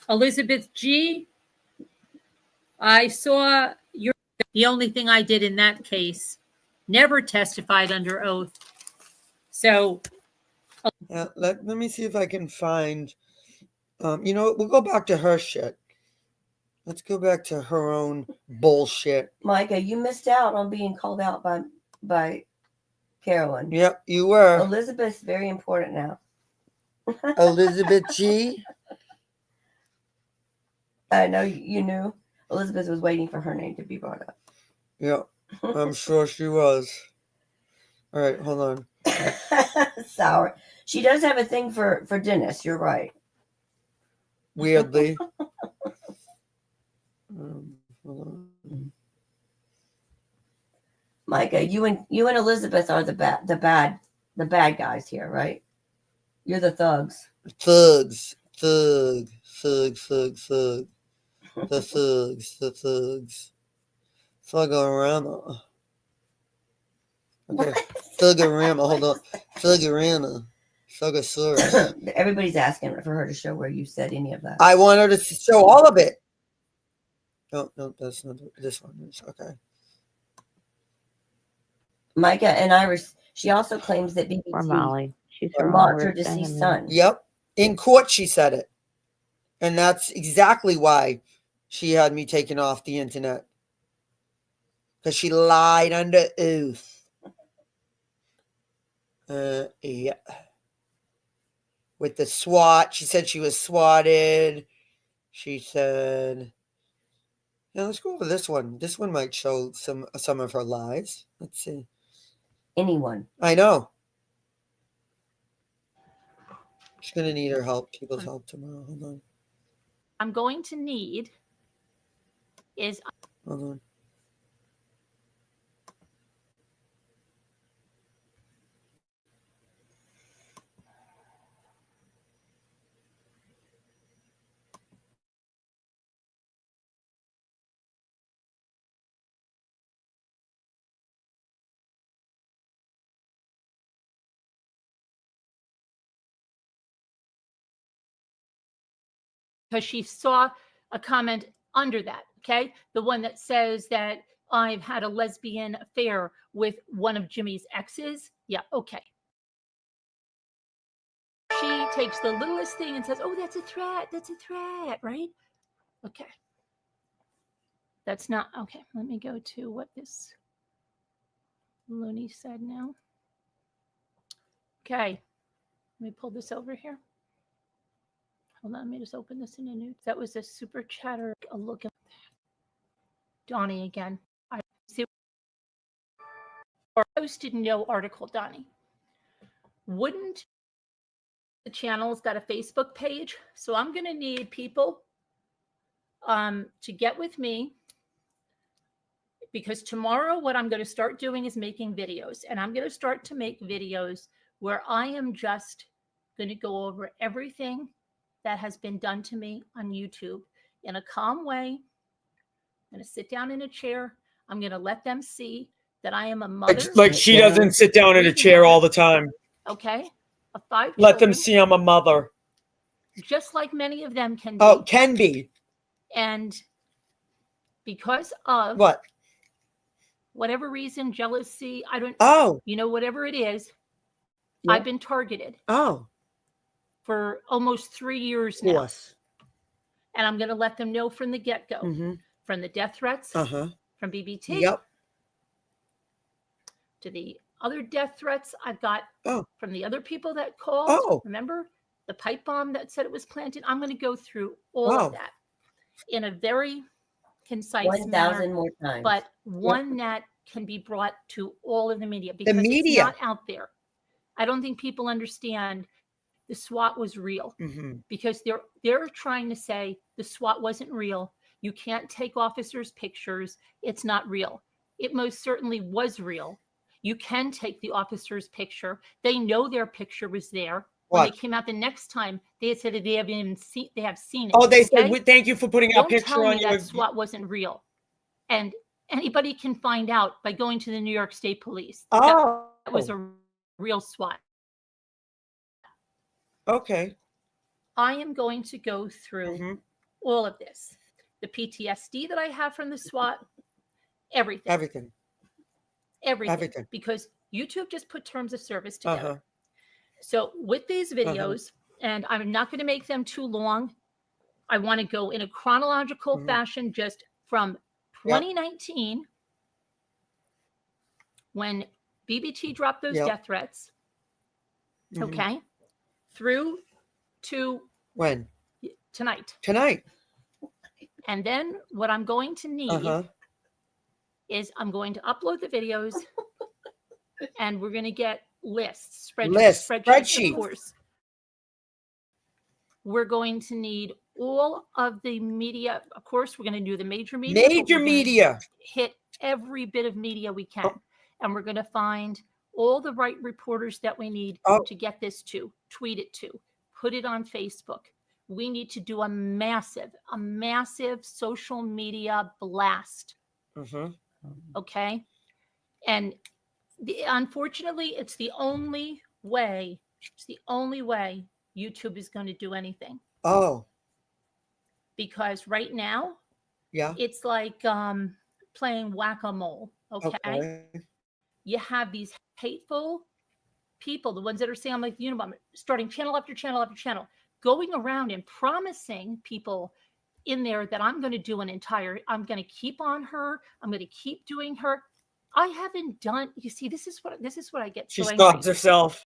Elizabeth G., I saw the only thing I did in that case, never testified under oath. So, let me see if I can find, we'll go back to her shit. Let's go back to her own bullshit. Micah, you missed out on being called out by Carolyn. Yep, you were. Elizabeth's very important now. Elizabeth G. I know you knew. Elizabeth was waiting for her name to be brought up. Yep, I'm sure she was. All right, hold on. Sour. She does have a thing for Dennis. You're right. Weirdly. Hold on. Micah, you and Elizabeth are the bad guys here, right? You're the thugs. Thugs. The thugs. Thugorama. Okay. Thugorama. Hold on. Thugorama. Thugosaurus. Everybody's asking for her to show where you said any of that. I want her to show all of it. No, that's not this one. Okay. Micah and Iris, she also claims that BBT Or Molly. She's her mocked her deceased son. Yep. In court, she said it. And that's exactly why she had me taken off the internet. Because she lied under oath. Yeah. With the SWAT. She said she was swatted. She said... Yeah, let's go over this one. This one might show some of her lies. Let's see. Anyone. I know. She's going to need her help, people's help tomorrow. Hold on. I'm going to need is... Hold on. Because she saw a comment under that, okay? The one that says that I've had a lesbian affair with one of Jimmy's exes. Yeah, okay. She takes the littlest thing and says, oh, that's a threat. That's a threat, right? Okay. That's not, okay. Let me go to what this loony said now. Okay. Let me pull this over here. Hold on, let me just open this in a new. That was a super chatter. A look at Donnie again. I see. Or posted no article, Donnie. Wouldn't the channel's got a Facebook page? So I'm going to need people to get with me, because tomorrow what I'm going to start doing is making videos, and I'm going to start to make videos where I am just going to go over everything that has been done to me on YouTube in a calm way. I'm going to sit down in a chair. I'm going to let them see that I am a mother. Like she doesn't sit down in a chair all the time. Okay. Of 5 Let them children, see I'm a mother. just like many of them can be. Oh, can be. And because of What? whatever reason, jealousy, I don't, Oh. whatever it is, Yeah. I've been targeted Oh. for almost 3 years now. Yes. And I'm going to let them know from the get-go, Mhm. from the death threats, from BBT, Yep. to the other death threats I've got Oh. from the other people that called. Oh. Remember the pipe bomb that said it was planted? I'm going to go through all Wow. of that in a very concise 1,000 manner, more times. but one that can be brought to all of the media, because media. it's not out there. I don't think people understand the SWAT was real, because they're trying to say the SWAT wasn't real. You can't take officers' pictures. It's not real. It most certainly was real. You can take the officer's picture. They know their picture was there. When they What? came out the next time, they had said that they have seen it. Oh, they okay? said, "Thank you for putting our Don't picture tell on me your." that SWAT wasn't real. And anybody can find out by going to the New York State Police. Oh. That was a real SWAT. Okay. I am going to go through all of this. The PTSD that I have from the SWAT, everything. Everything. Everything. Because YouTube just put terms of service together. So with these videos, and I'm not going to make them too long, I want to go in a chronological fashion, just from 2019, when BBT dropped those death threats, okay, through to when? Tonight. Tonight. And then what I'm going to need is I'm going to upload the videos, and we're going to get lists, spreadsheets, of course. We're going to need all of the media. Of course, we're going to do the major media. Major media. Hit every bit of media we can. And we're going to find all the right reporters that we need to get this to, tweet it to, put it on Facebook. We need to do a massive social media blast. Okay. And unfortunately, it's the only way YouTube is going to do anything. Oh. Because right now, it's like playing whack-a-mole. Okay. You have these hateful people, the ones that are saying, I'm like the Unabomber, starting channel after channel after channel, going around and promising people in there that I'm going to do I'm going to keep on her. I'm going to keep doing her. I haven't done, you see, this is what I get She so angry. stops herself.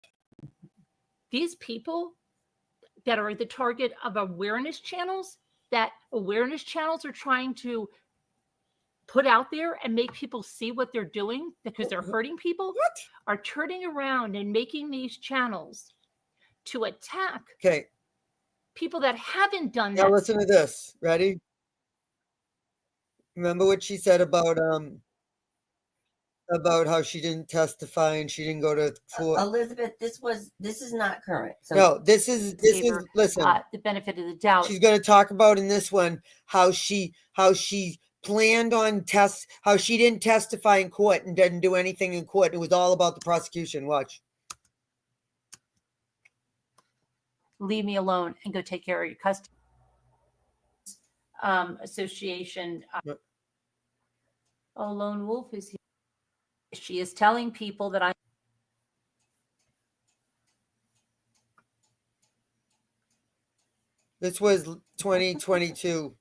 These people that are the target of awareness channels, that awareness channels are trying to put out there and make people see what they're doing because they're hurting people, are turning around and making these channels to attack people that haven't done that. Now listen to this. Ready? Remember what she said about how she didn't testify and she didn't go to court? Elizabeth, this is not current. So no, this is listen. The benefit of the doubt. She's going to talk about in this one how she planned on how she didn't testify in court and didn't do anything in court. It was all about the prosecution. Watch. Leave me alone and go take care of your custody. Association. Lone Wolf is here. She is telling people that This was 2022.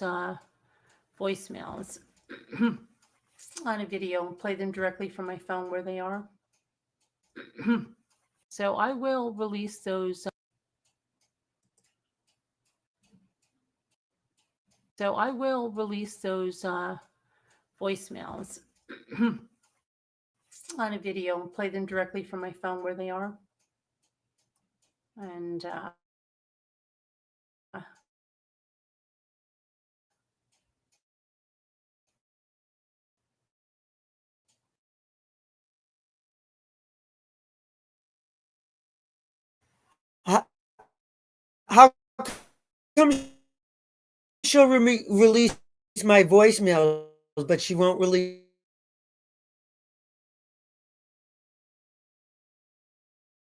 voicemails on a video and play them directly from my phone where they are. So I will release those. So I will release those voicemails on a video and play them directly from my phone where they are. And How come she'll release my voicemails, but she won't release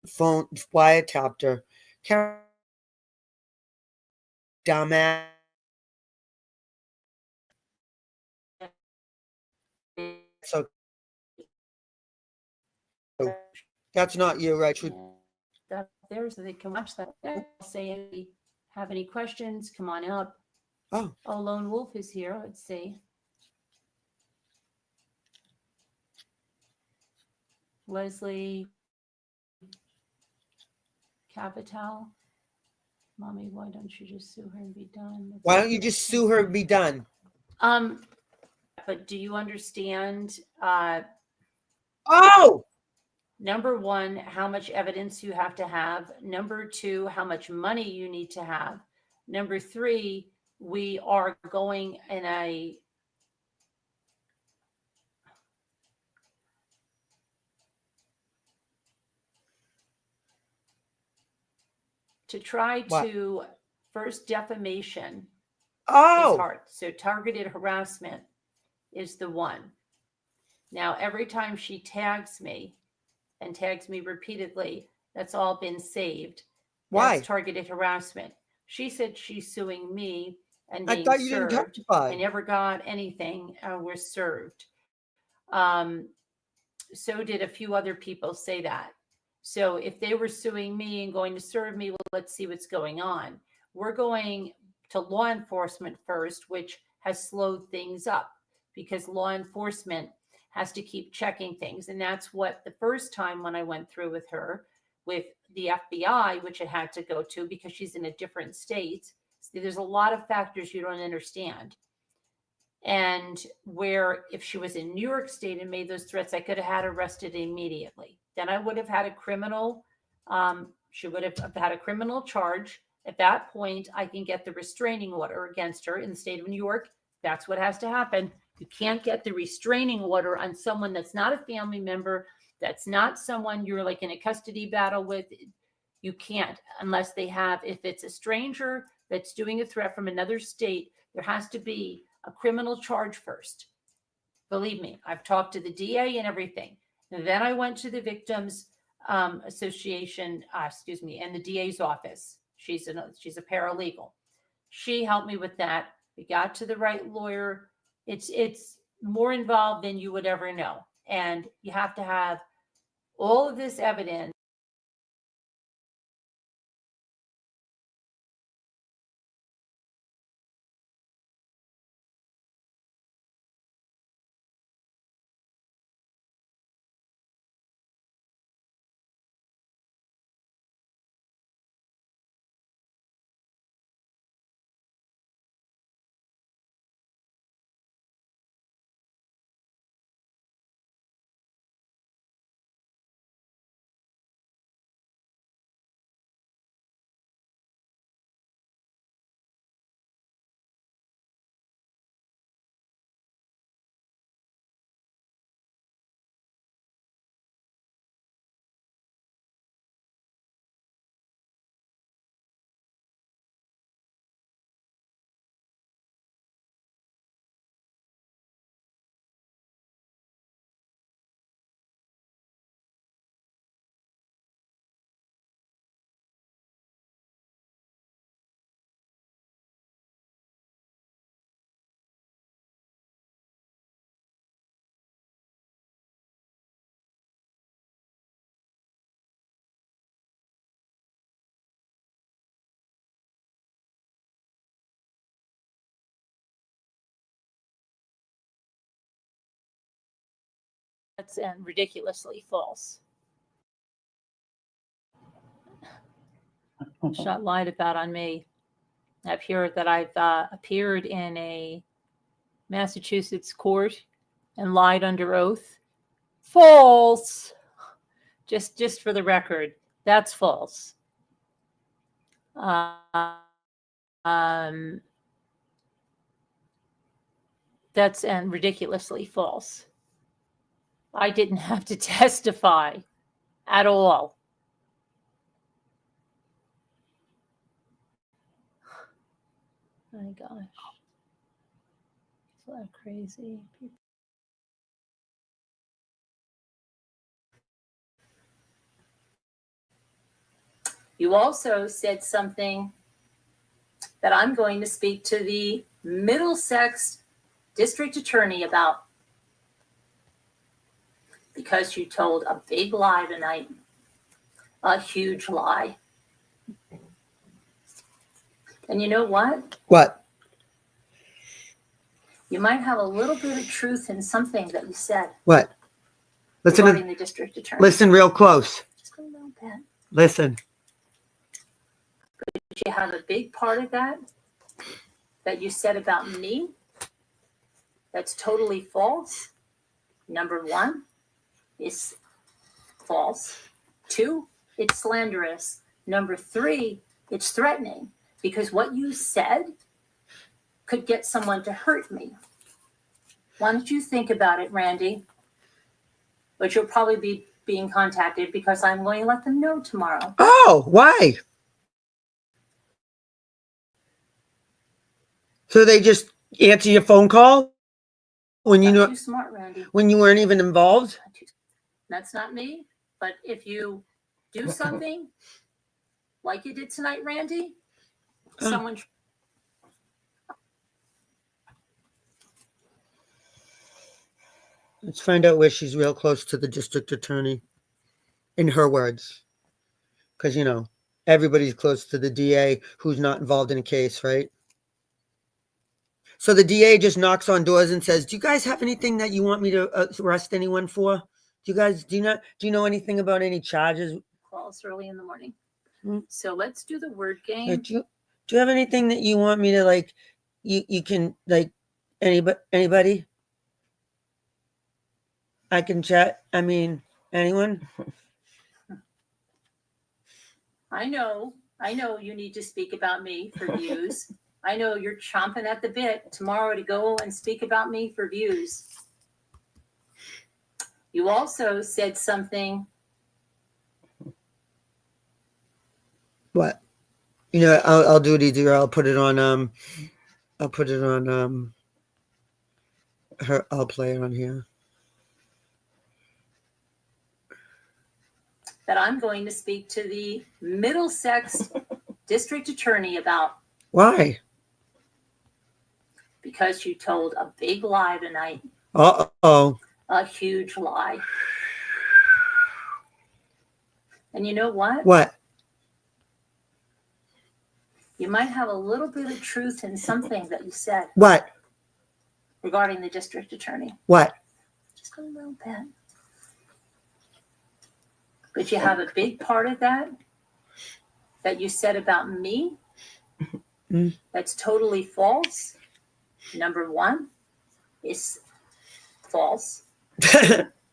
phone wiretapped her? Karen, dumbass. So that's not you, right? that there so they can watch that. Say if you have any questions, come on up. Oh, Lone Wolf is here. Let's see. Leslie Capital. Mommy, why don't you just sue her and be done? Why don't you just sue her and be done? But do you understand? Oh, Number one, how much evidence you have to have. Number two, how much money you need to have. Number three, we are going in a to try to first defamation is hard. So targeted harassment is the one. Now, every time she tags me and tags me repeatedly, that's all been saved. Why? That's targeted harassment. She said she's suing me and I being thought you didn't served. testify. I never got anything. We're served. So did a few other people say that. So if they were suing me and going to serve me, well, let's see what's going on. We're going to law enforcement first, which has slowed things up because law enforcement has to keep checking things. And that's what the first time when I went through with her, with the FBI, which it had to go to because she's in a different state. See, there's a lot of factors you don't understand. And where if she was in New York State and made those threats, I could have had arrested immediately. Then I would have had a criminal, she would have had a criminal charge. At that point, I can get the restraining order against her in the state of New York. That's what has to happen. You can't get the restraining order on someone that's not a family member, that's not someone you're like in a custody battle with. You can't unless they have, if it's a stranger that's doing a threat from another state, there has to be a criminal charge first. Believe me, I've talked to the DA and everything. And then I went to the Victims Association, and the DA's office. She's a paralegal. She helped me with that. We got to the right lawyer. It's more involved than you would ever know. And you have to have all of this evidence That's ridiculously false. Shot lied about on me. I've heard that I've appeared in a Massachusetts court and lied under oath. False. Just for the record, that's false. That's ridiculously false. I didn't have to testify at all. Oh my gosh. It's a lot of crazy people. You also said something that I'm going to speak to the Middlesex District Attorney about, because you told a big lie tonight, a huge lie. And you know what? What? You might have a little bit of truth in something that you said. What? Listen regarding the district attorney. Listen real close. Just a little bit. Listen. But you have a big part of that you said about me that's totally false. Number one, is false. Two, it's slanderous. Number three, it's threatening, because what you said could get someone to hurt me. Why don't you think about it, Randy? But you'll probably be being contacted, because I'm going to let them know tomorrow. Oh, why? So they just answer your phone call when you know Too smart, Randy. when you weren't even involved? That's not me. But if you do something like you did tonight, Randy, someone. Let's find out where she's real close to the district attorney, in her words. Because, you know, everybody's close to the DA who's not involved in a case, right? So the DA just knocks on doors and says, do you guys have anything that you want me to arrest anyone for? Do you know anything about any charges? Calls early in the morning. Hmm. So let's do the word game. Do you have anything that you want me to, like, you can, like, anybody? I can chat. I mean, anyone? I know you need to speak about me for views. I know you're chomping at the bit tomorrow to go and speak about me for views. You also said something. What? You know, I'll do it easier. I'll put it on her. I'll play it on here. That I'm going to speak to the Middlesex District Attorney about. Why? Because you told a big lie tonight. Uh-oh. A huge lie. And you know what? What? You might have a little bit of truth in something that you said. What? Regarding the district attorney. What? Just a little bit. But you have a big part of that you said about me that's totally false. Number one is false.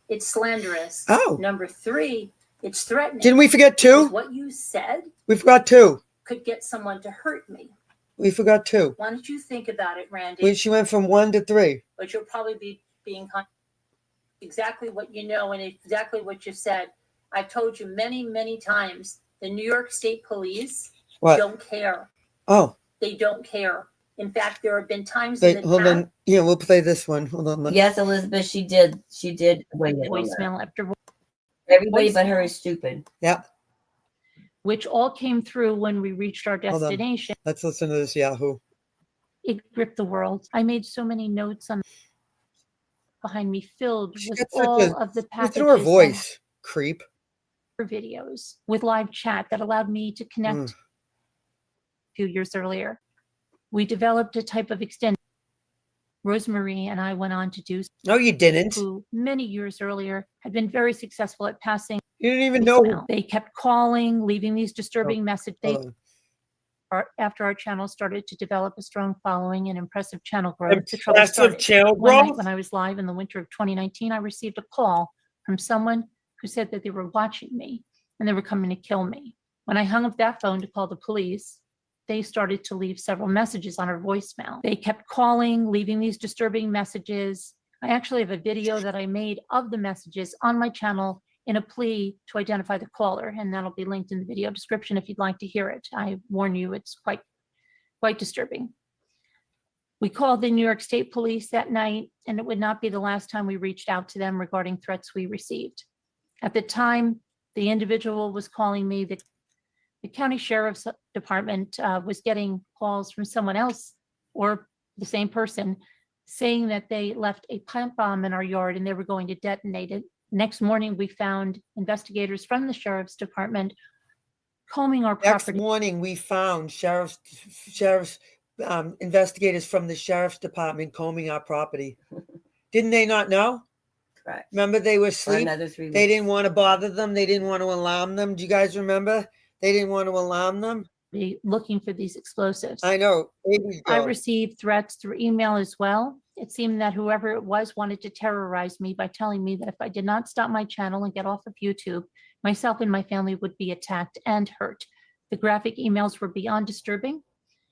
It's slanderous. Oh. Number three, it's threatening. Didn't we forget two? What you said We forgot two. could get someone to hurt me. We forgot two. Why don't you think about it, Randy? She went from 1 to 3. But you'll probably be being exactly what you know and exactly what you said. I've told you many, many times, the New York State Police don't care. Oh. They don't care. In fact, there have been times Wait, in the hold past. on. Yeah, we'll play this one. Hold on. Yes, Elizabeth, she did. Wait, Voicemail after everybody but her is stupid. Yep. Which all came through when we reached our Hold on. destination. Let's listen to this Yahoo. It gripped the world. I made so many notes on behind me filled with got such all a- of the Listen packages. to her voice, creep. Videos with live chat that allowed me to connect a few years earlier. We developed a type of extended Rosemary and I went on to do. No, you didn't. Who many years earlier had been very successful at passing. You didn't even know. They kept calling, leaving these disturbing messages. Hold on. After our channel started to develop a strong following and impressive channel growth, the trouble Impressive started. channel One night growth? when I was live in the winter of 2019, I received a call from someone who said that they were watching me and they were coming to kill me. When I hung up that phone to call the police, they started to leave several messages on her voicemail. They kept calling, leaving these disturbing messages. I actually have a video that I made of the messages on my channel in a plea to identify the caller, and that'll be linked in the video description if you'd like to hear it. I warn you, it's quite disturbing. We called the New York State Police that night, and it would not be the last time we reached out to them regarding threats we received. At the time, the individual was calling me, the county sheriff's department was getting calls from someone else or the same person saying that they left a pipe bomb in our yard and they were going to detonate it. Next morning, we found investigators from the sheriff's department combing our property. Next morning, we found sheriff's investigators from the sheriff's department combing our property. Didn't they not know? Correct. Remember, they were asleep. another 3 They weeks. didn't want to bother them. They didn't want to alarm them. Do you guys remember? They didn't want to alarm them. Looking for these explosives. I know. I received threats through email as well. It seemed that whoever it was wanted to terrorize me by telling me that if I did not stop my channel and get off of YouTube, myself and my family would be attacked and hurt. The graphic emails were beyond disturbing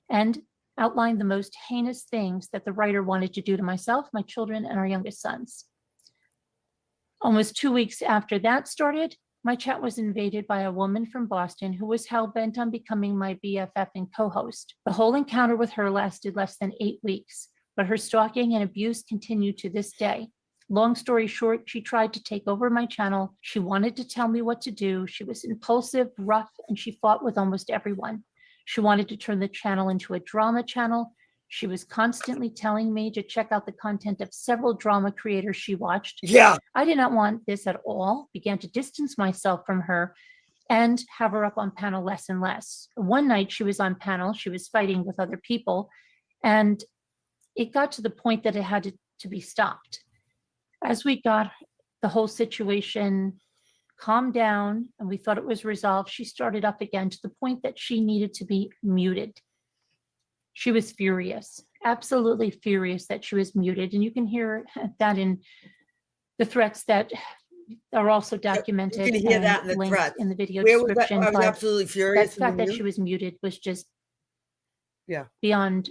and outlined the most heinous things that the writer wanted to do to myself, my children, and our youngest sons. Almost 2 weeks after that started, my chat was invaded by a woman from Boston who was hell-bent on becoming my BFF and co-host. The whole encounter with her lasted less than 8 weeks, but her stalking and abuse continued to this day. Long story short, she tried to take over my channel. She wanted to tell me what to do. She was impulsive, rough, and she fought with almost everyone. She wanted to turn the channel into a drama channel. She was constantly telling me to check out the content of several drama creators she watched. Yeah. I did not want this at all, began to distance myself from her and have her up on panel less and less. One night she was on panel, she was fighting with other people, and it got to the point that it had to be stopped. As we got the whole situation calmed down and we thought it was resolved, she started up again to the point that she needed to be muted. She was furious, absolutely furious that she was muted. And you can hear that in the threats that are also documented. You can hear and that in the linked threats. in the video Where was that? description. I was but absolutely furious. the fact that she was muted was just beyond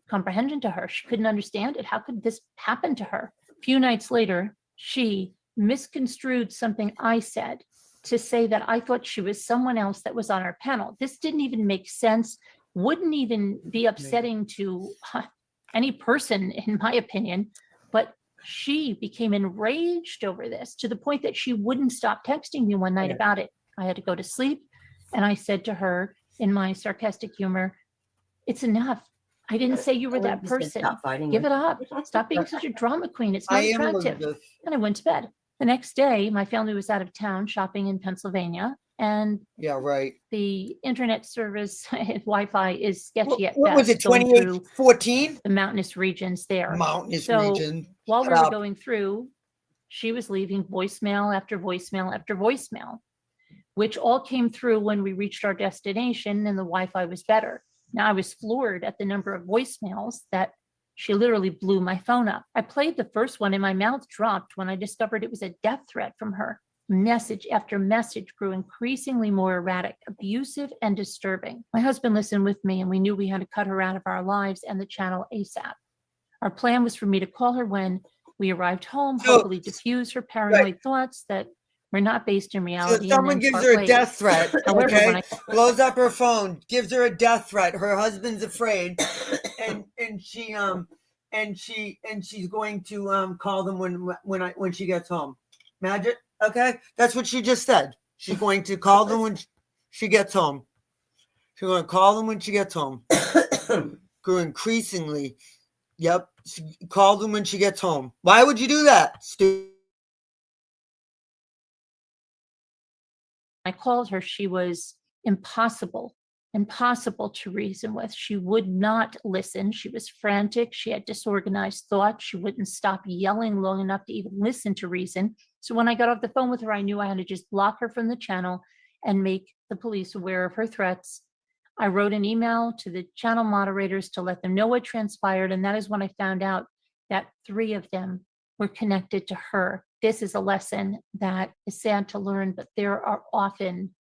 comprehension to her. She couldn't understand it. How could this happen to her? A few nights later, she misconstrued something I said to say that I thought she was someone else that was on our panel. This didn't even make sense, wouldn't even be upsetting to any person, in my opinion, but she became enraged over this to the point that she wouldn't stop texting me one night about it. I had to go to sleep, and I said to her in my sarcastic humor, "It's enough. I didn't say you were that person. Give it up. Stop being such a drama queen. It's not I am attractive." Elizabeth. And I went to bed. The next day, my family was out of town shopping in Pennsylvania, and Yeah, right. the internet service Wi-Fi is sketchy at What was it, best, going through 2014? the mountainous regions there. Mountainous So region. while we Shut were up. going through, she was leaving voicemail after voicemail after voicemail, which all came through when we reached our destination and the Wi-Fi was better. Now I was floored at the number of voicemails that she literally blew my phone up. I played the first one and my mouth dropped when I discovered it was a death threat from her. Message after message grew increasingly more erratic, abusive, and disturbing. My husband listened with me and we knew we had to cut her out of our lives and the channel ASAP. Our plan was for me to call her when we arrived home, hopefully diffuse her paranoid thoughts that were not based in So reality. someone and then gives part her a ways. death threat, However, okay? when I Blows up her phone, gives her a death threat. Her husband's afraid, and she's going to call them when she gets home. Magic, okay? That's what she just said. She's going to call them when she gets home. She's going to call them when she gets home. Grew increasingly. Yep. Call them when she gets home. Why would you do that? Stupid. called her, she was impossible impossible to reason with. She would not listen. She was frantic. She had disorganized thoughts. She wouldn't stop yelling long enough to even listen to reason. So when I got off the phone with her, I knew I had to just block her from the channel and make the police aware of her threats. I wrote an email to the channel moderators to let them know what transpired. And that is when I found out that 3 of them were connected to her. This is a lesson that is sad to learn, but there are often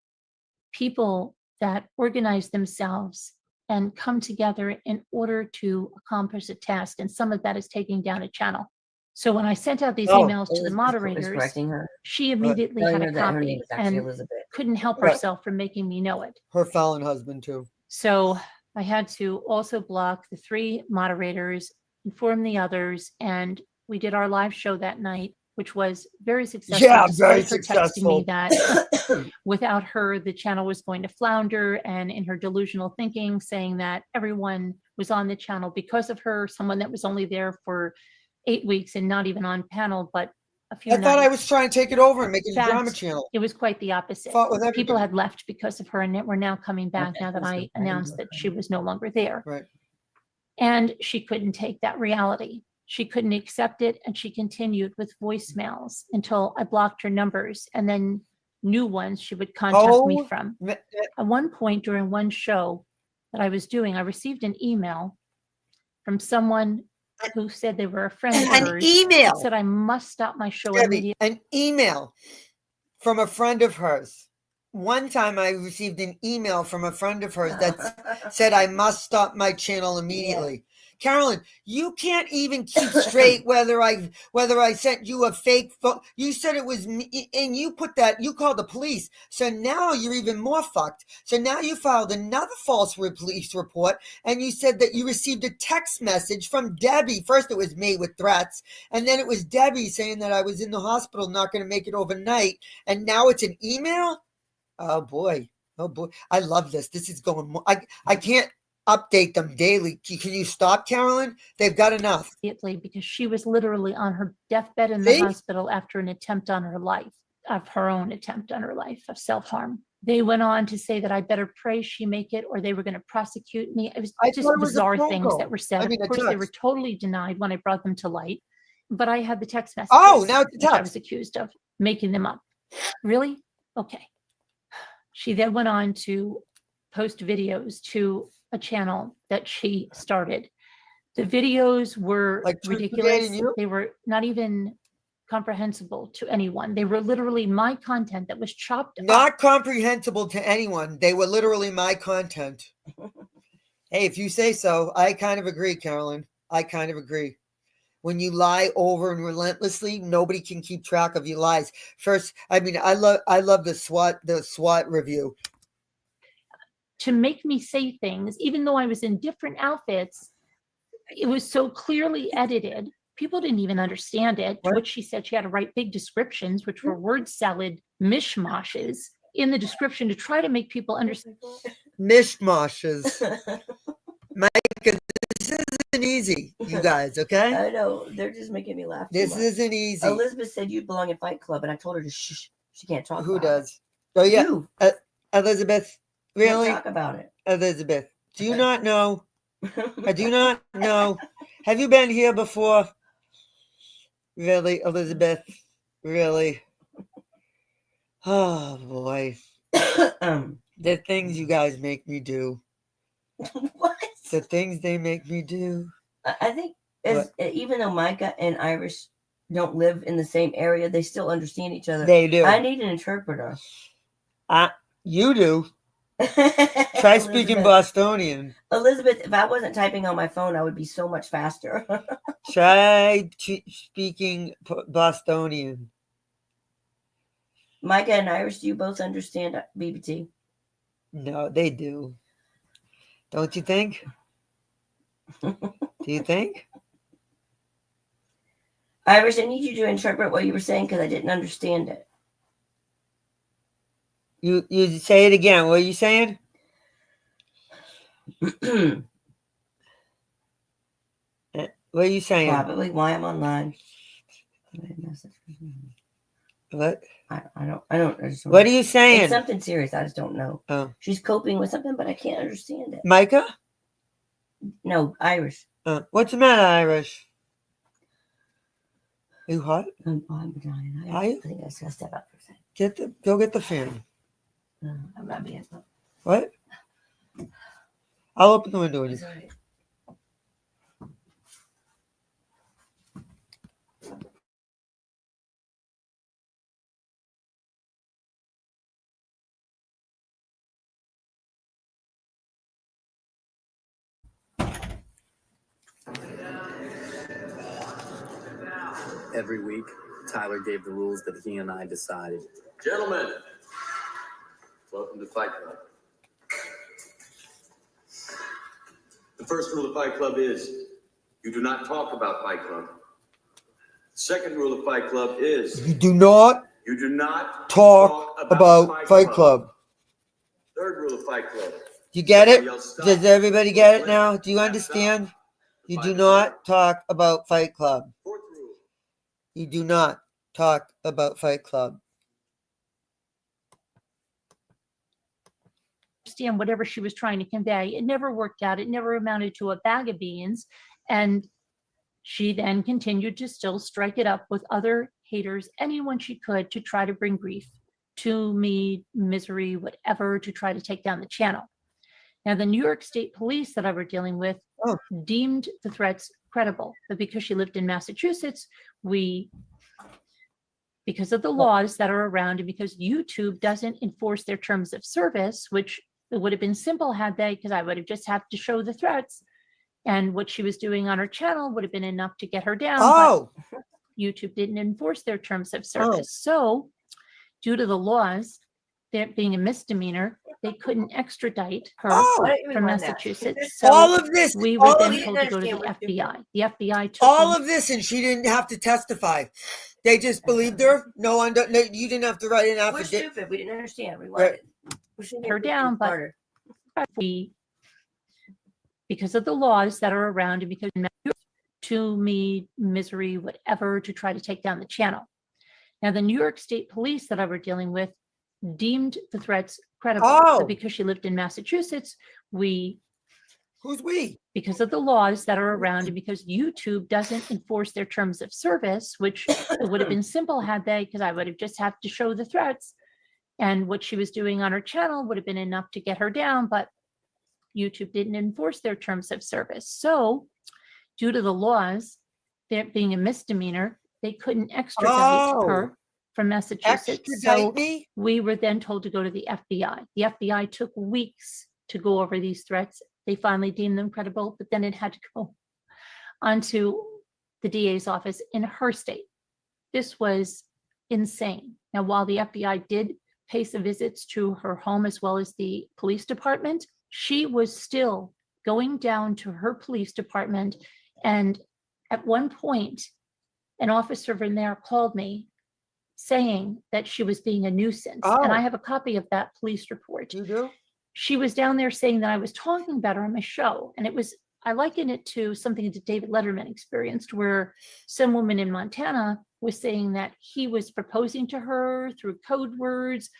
people that organize themselves and come together in order to accomplish a task. And some of that is taking down a channel. So when I sent out these emails to the Elizabeth was moderators, correcting her. she immediately Telling had her a that her copy name is actually and Elizabeth. couldn't help Right. herself from making me know it. Her Fallon husband too. So I had to also block the 3 moderators, inform the others, and we did our live show that night, which was very successful. Yeah, very despite her texting me successful. that without her, the channel was going to flounder, and in her delusional thinking, saying that everyone was on the channel because of her, someone that was only there for 8 weeks and not even on panel, but a few I thought I nights. was trying to take it over and make it a In drama fact, channel. it was quite the opposite. Fought with People everybody. had left because of her, and were now coming back now that I announced that she was no longer there. Right. And she couldn't take that reality. She couldn't accept it, and she continued with voicemails until I blocked her numbers, and then new ones she would contact me from. At one point during one show that I was doing, I received an email from someone who said they were a friend of An hers. email. Said I must stop my show Debbie, immediately. an email from a friend of hers. One time I received an email from a friend of hers that said I must stop my channel immediately. Carolyn, you can't even keep straight whether I sent you a fake phone. You said it was me, and you put that, you called the police. So now you're even more fucked. So now you filed another false police report, and you said that you received a text message from Debbie. First it was me with threats, and then it was Debbie saying that I was in the hospital, not going to make it overnight, and now it's an email? Oh boy. I love this. This is going more. I can't update them daily. Can you stop, Carolyn? They've got enough. Because she was literally on her deathbed in See? the hospital after an attempt on her life, of her own attempt on her life of self-harm. They went on to say that I better pray she make it, or they were going to prosecute me. It was just thought it was a bizarre phone things call. that were said. I mean, Of a course, they were text. totally denied when I brought them to light, but I had the text messages. Oh, now it's a which I text. was accused of making them up. Really? Okay. She then went on to post videos to a channel that she started. The videos were Like Truth ridiculous. Brigade and you? They were not even comprehensible to anyone. They were literally my content that was chopped up. Not comprehensible to anyone. They were literally my content. Hey, if you say so, I kind of agree, Carolyn. I kind of agree. When you lie over and relentlessly, nobody can keep track of your lies. First, I mean, I love the SWAT review. To make me say things, even though I was in different outfits, it was so clearly edited. People didn't even understand it. To which she said she had to write big descriptions, which were word salad mishmashes in the description to try to make people understand. Mishmashes. Micah, this isn't easy, you guys, okay? I know. They're just making me laugh. This isn't easy. Elizabeth said you belong in Fight Club, and I told her to shh. She can't talk Who about does? Oh, yeah. You. Elizabeth, Can't really? talk about it. Elizabeth, do you not know? I do not know. Have you been here before? Really, Elizabeth? Really? Oh, boy. The things you guys make me do. What? The things they make me do. I think even though Micah and Irish don't live in the same area, they still understand each other. They do. I need an interpreter. You do. Try speaking Bostonian. Elizabeth, if I wasn't typing on my phone, I would be so much faster. Try speaking Bostonian. Micah and Irish, do you both understand BBT? No, they do. Don't you think? Do you think? Irish, I need you to interpret what you were saying because I didn't understand it. You say it again. What are you saying? What are you saying? Probably why I'm online. What? I don't. I just don't What know. are you saying? It's something serious. I just don't know. Oh. She's coping with something, but I can't understand it. Micah? No, Irish. What's the matter, Irish? Are you hot? I'm dying. Are you? I think I just gotta step out for a second. Go get the fan. No, I'm not being. What? I'll open the window with you. Sorry. Every week, Tyler gave the rules that he and I decided. Gentlemen, welcome to Fight Club. The first rule of Fight Club is you do not talk about Fight Club. Second rule of Fight Club is you do not talk about Fight Club. Third rule of Fight Club. You get it? Does everybody get it now? Do you understand? You do not talk about Fight Club. Fourth rule. You do not talk about Fight Club. Understand whatever she was trying to convey. It never worked out. It never amounted to a bag of beans. And she then continued to still strike it up with other haters, anyone she could, to try to bring grief to me, misery, whatever, to try to take down the channel. Now, the New York State Police that I were dealing with deemed the threats credible, but because she lived in Massachusetts, because of the laws that are around and because YouTube doesn't enforce their terms of service, which it would have been simple had they, because I would have just had to show the threats, and what she was doing on her channel would have been enough to get her down. But YouTube didn't enforce their terms of service. So due to the laws, there being a misdemeanor, they couldn't extradite her from Massachusetts. So all of this, we were then told to go to the FBI. The FBI took all of this, and she didn't have to testify. They just believed her. No one, you didn't have to write an We're affidavit. stupid. We didn't understand. We wanted her down, but because of the laws that are around and because to me, misery, whatever, to try to take down the channel. Now, the New York State Police that I were dealing with deemed the threats credible. But because she lived in Massachusetts, who's we? Because of the laws that are around and because YouTube doesn't enforce their terms of service, which it would have been simple had they, because I would have just had to show the threats, and what she was doing on her channel would have been enough to get her down, but YouTube didn't enforce their terms of service. So due to the laws, there being a misdemeanor, they couldn't extradite her from Massachusetts. So we were then told to go to the FBI. The FBI took weeks to go over these threats. They finally deemed them credible, but then it had to go onto the DA's office in her state. This was insane. Now, while the FBI did pay some visits to her home as well as the police department, she was still going down to her police department. And at one point, an officer from there called me saying that she was being a nuisance. And I have a copy of that police report. You do? She was down there saying that I was talking about her on my show. And I liken it to something that David Letterman experienced, where some woman in Montana was saying that he was proposing to her through code words.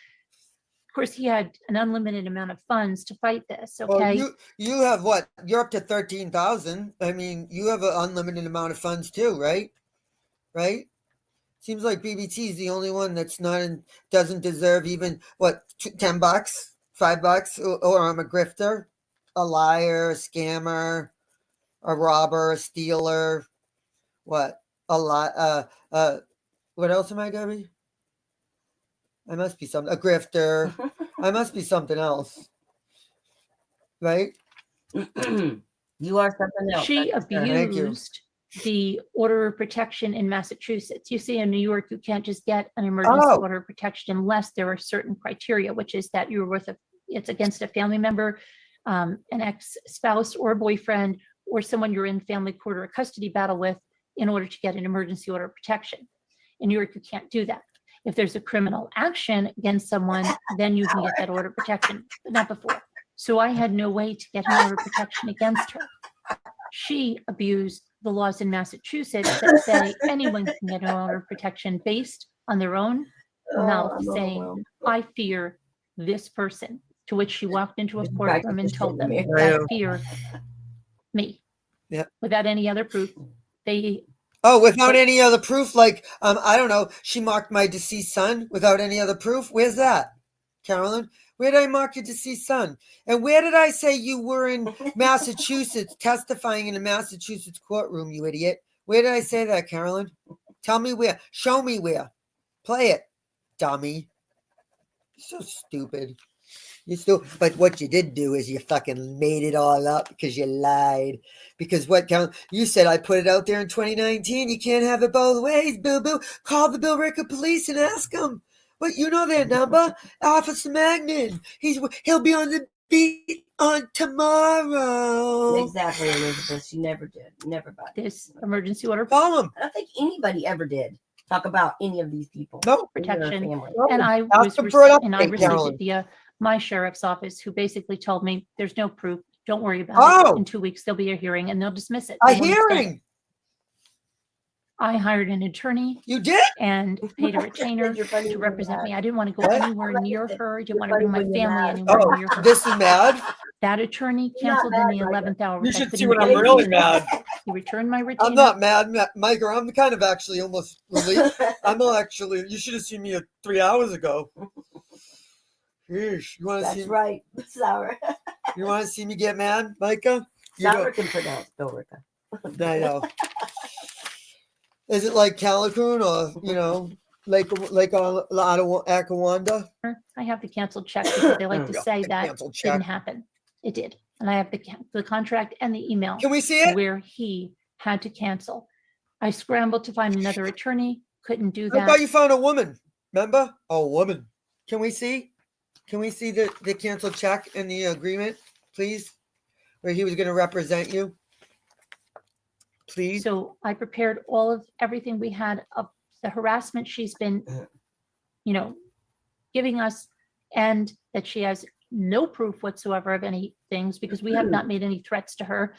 Of course, he had an unlimited amount of funds to fight this. Okay. Well, you have what? You're up to 13,000. I mean, you have an unlimited amount of funds too, right? Right? Seems like BBT is the only one that's doesn't deserve even what, $10, $5, or I'm a grifter, a liar, a scammer, a robber, a stealer. What? What else am I, Debbie? I must be something. A grifter. I must be something else. Right? You are something else. She abused the order of protection in Massachusetts. You see, in New York, you can't just get an emergency order of protection unless there are certain criteria, which is that you're it's against a family member, an ex-spouse or boyfriend, or someone you're in family court or a custody battle with in order to get an emergency order of protection. In New York, you can't do that. If there's a criminal action against someone, then you can get that order of protection, but not before. So I had no way to get an order of protection against her. She abused the laws in Massachusetts that say anyone can get an order of protection based on their own mouth I'm saying, overwhelmed. I fear this person, to which she walked into a Just courtroom and practice told them shitting me. I that know. fear me Yeah. without any other proof. They Oh, without any other proof, like I don't know. She marked my deceased son without any other proof. Where's that, Carolyn? Where did I mark your deceased son? And where did I say you were in Massachusetts testifying in a Massachusetts courtroom, you idiot? Where did I say that, Carolyn? Tell me where. Show me where. Play it, dummy. So stupid. You still, but what you did do is you fucking made it all up because you lied. Because what count? You said I put it out there in 2019. You can't have it both ways, boo boo. Call the Billerica police and ask them. But you know their number, Officer Magnin. He'll be on the beat on tomorrow. Exactly, Elizabeth. She never did. Never got this emergency order Call him. I don't think anybody ever did talk about any of these people. No in their protection, family. and I Ask them for an and I update, received Carolyn. it via my sheriff's office, who basically told me there's no proof. Don't worry about it. In 2 weeks there'll be a hearing and they'll dismiss it. A They won't extend it. hearing. I hired an attorney. You did? And paid a retainer You're funny to when you're represent me. mad. I didn't want to go What? anywhere near her. I didn't want to funny bring my when you're family mad. anywhere Oh, near her. this is mad. That attorney You're not canceled in mad, the Micah. 11th hour. You I should see couldn't when get I'm him really to- mad. He returned my retainer. I'm not mad, Micah. I'm kind of actually almost relieved. I'm actually. You should have seen me 3 hours ago. Yeesh, you want to see? That's right. Sour. You want to see me get mad, Micah? You Sour know- can pronounce Billerica. I know. Is it like Calicoon or like Akawanda? I have the canceled check because they like to Yeah, say the that canceled check. didn't happen. It did. And I have the contract and the email. Can we see it? Where he had to cancel. I scrambled to find another attorney. Couldn't do I that. thought you found a woman. Remember? Oh, woman. Can we see? Can we see the canceled check in the agreement, please? Where he was going to represent you? Please. So I prepared all of everything we had of the harassment she's been, giving us, and that she has no proof whatsoever of any things because we have not made any threats to her.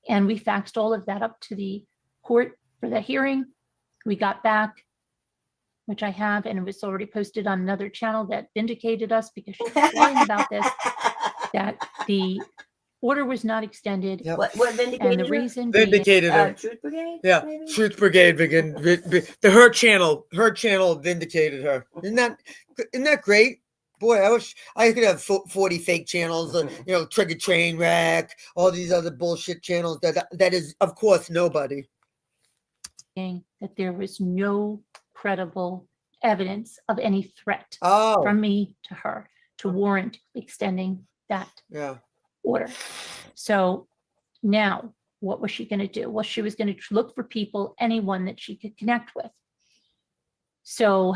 And we faxed all of that up to the court for the hearing. We got back, which I have, and it was already posted on another channel that vindicated us because she was lying about this, that the order was not extended. Yep. What vindicated And the her? being Vindicated her. Truth Brigade? Yeah, maybe? Truth Brigade her channel vindicated her. Isn't that great? Boy, I wish I could have 40 fake channels, Trigger Train Wreck, all these other bullshit channels that is, of course, nobody. that there was no credible evidence of any threat Oh. from me to her to warrant extending that Yeah. order. So now, what was she going to do? Well, she was going to look for people, anyone that she could connect with. So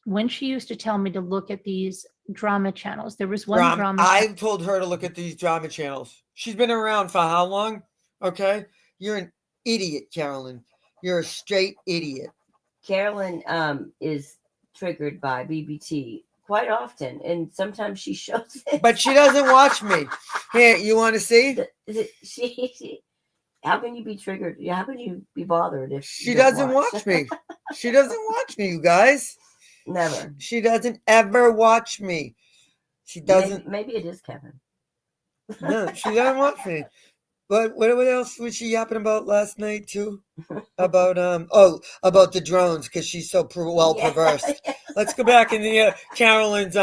when she used to tell me to look at these drama channels, there was one drama. I told her to look at these drama channels. She's been around for how long? Okay. You're an idiot, Carolyn. You're a straight idiot. Carolyn is triggered by BBT quite often, and sometimes she shows it. But she doesn't watch me. Here, you want to see? How can you be triggered? How can you be bothered if She you don't doesn't watch me. She doesn't watch me, you guys. Never. She doesn't ever watch me. She doesn't. Maybe it is Kevin. No, she doesn't watch me. But what else was she yapping about last night too? About about the drones because she's so perverse. Let's go back in the Carolyn's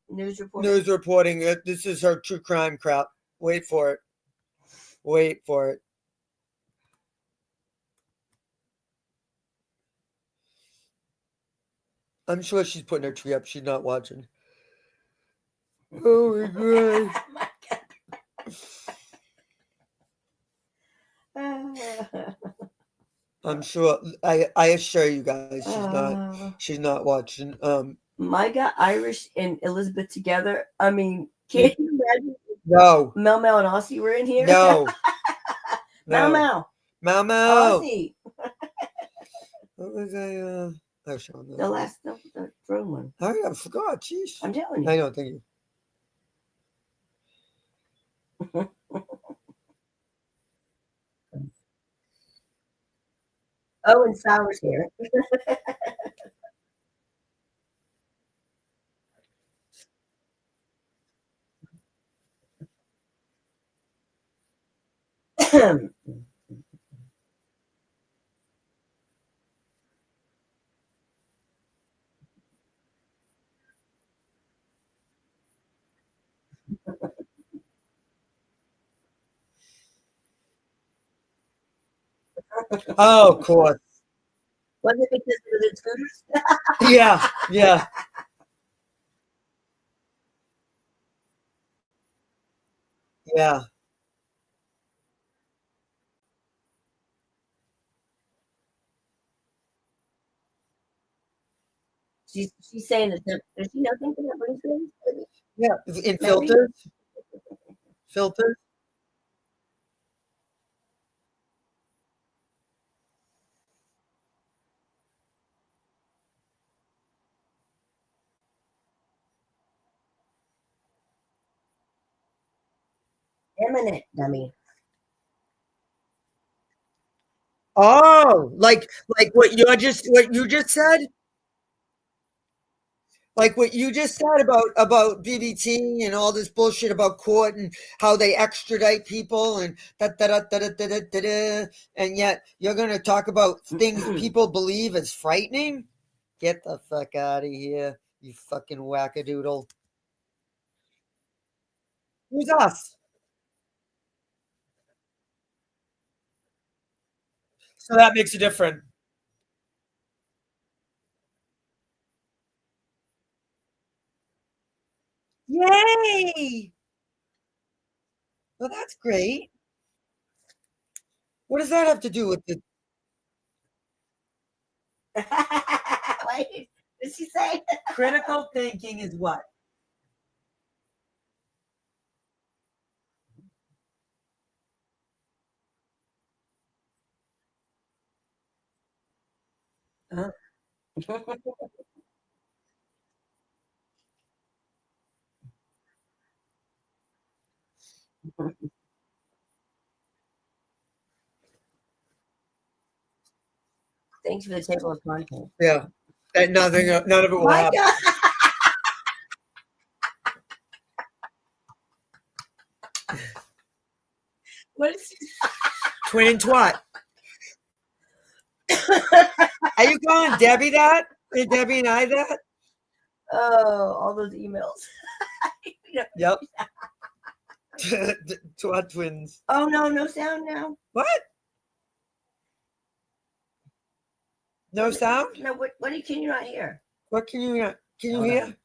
news reporting. This is her true crime crap. Wait for it. Wait for it. I'm sure she's putting her tree up. She's not watching. Oh my god. I'm sure. I assure you guys, she's not watching. Micah, Irish, and Elizabeth together. I mean, can you imagine? No. Mel and Aussie were in here. No. Mel. Aussie. What was I? The last the drone one. I forgot. Jeez. I'm telling you. I know. Thank you. Oh, and Sour's here. Oh, of course. Was it because of the scooters? Yeah, yeah. Yeah. She's saying that does she know something about blue screens? Yeah. In Maybe. filters. Filters. Eminent dummy. Oh, like what you just said? Like what you just said about BBT and all this bullshit about court and how they extradite people and and yet you're gonna talk about things people believe as frightening? Get the fuck out of here, you fucking wackadoodle. Who's us? So that makes it different. Yay! Well, that's great. What does that have to do with the Wait, did she say? critical thinking is what? Huh? Thanks for the table of contents. Yeah. That none of it will My happen. God. What is Twin and twat. Are you calling Debbie that? Are Debbie and I that? Oh, all those emails. Yep. Twat twins. Oh no, no sound now. What? No sound? No, what can you not hear? What can you not? Can you Hold hear? on.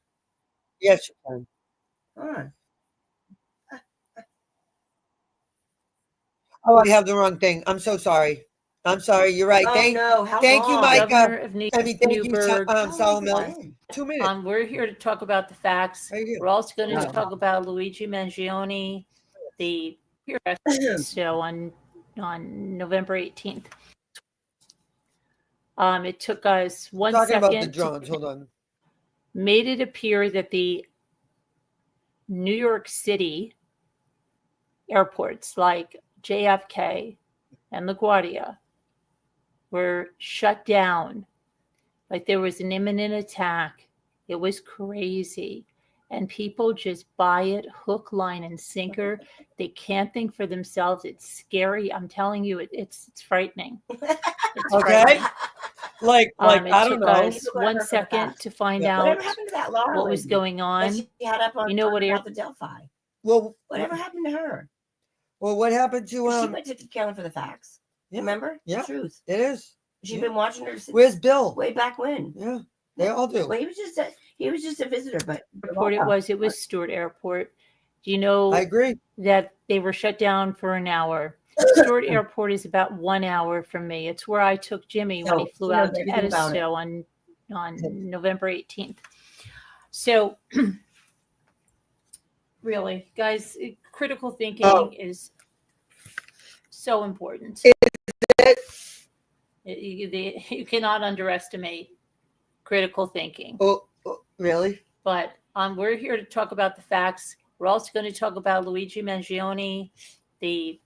Yes, you can. Hold on. Oh, I have the wrong thing. I'm so sorry. I'm sorry. You're right. Oh no, how thank you, long? Micah. Governor of I mean, thank you, Newburgh. Solomon. 2 minutes. We're here to talk about the facts. How you doing? We're also going to Oh. talk about Luigi Mangione, the show on November 18th. It took us one Talking second about the drones. Hold on. made it appear that the New York City airports like JFK and LaGuardia were shut down. Like there was an imminent attack. It was crazy. And people just buy it hook, line, and sinker. They can't think for themselves. It's scary. I'm telling you, it's frightening. It's Okay. frightening. Like It I don't took know. us 1 second to find out Whatever happened to that Laura what was lady going that on. she had up on You know what talking about the Delphi? Well, Whatever happened to her? Well, what happened to She went to Carolyn for the facts. Yeah. Remember? Yeah. The truth. It is. She'd Yeah. been watching her since Where's Bill? way back when. Yeah. They all do. Well, he was just a visitor, but Airport it was Stewart Airport. Do you know I agree that they were shut down for an hour? Stewart Airport is about 1 hour from me. It's where I took Jimmy when he flew out to Edisto on November 18th. So really, guys, critical thinking is so important. You cannot underestimate critical thinking. Oh, really? But we're here to talk about the facts. We're also going to talk about Luigi Mangione, the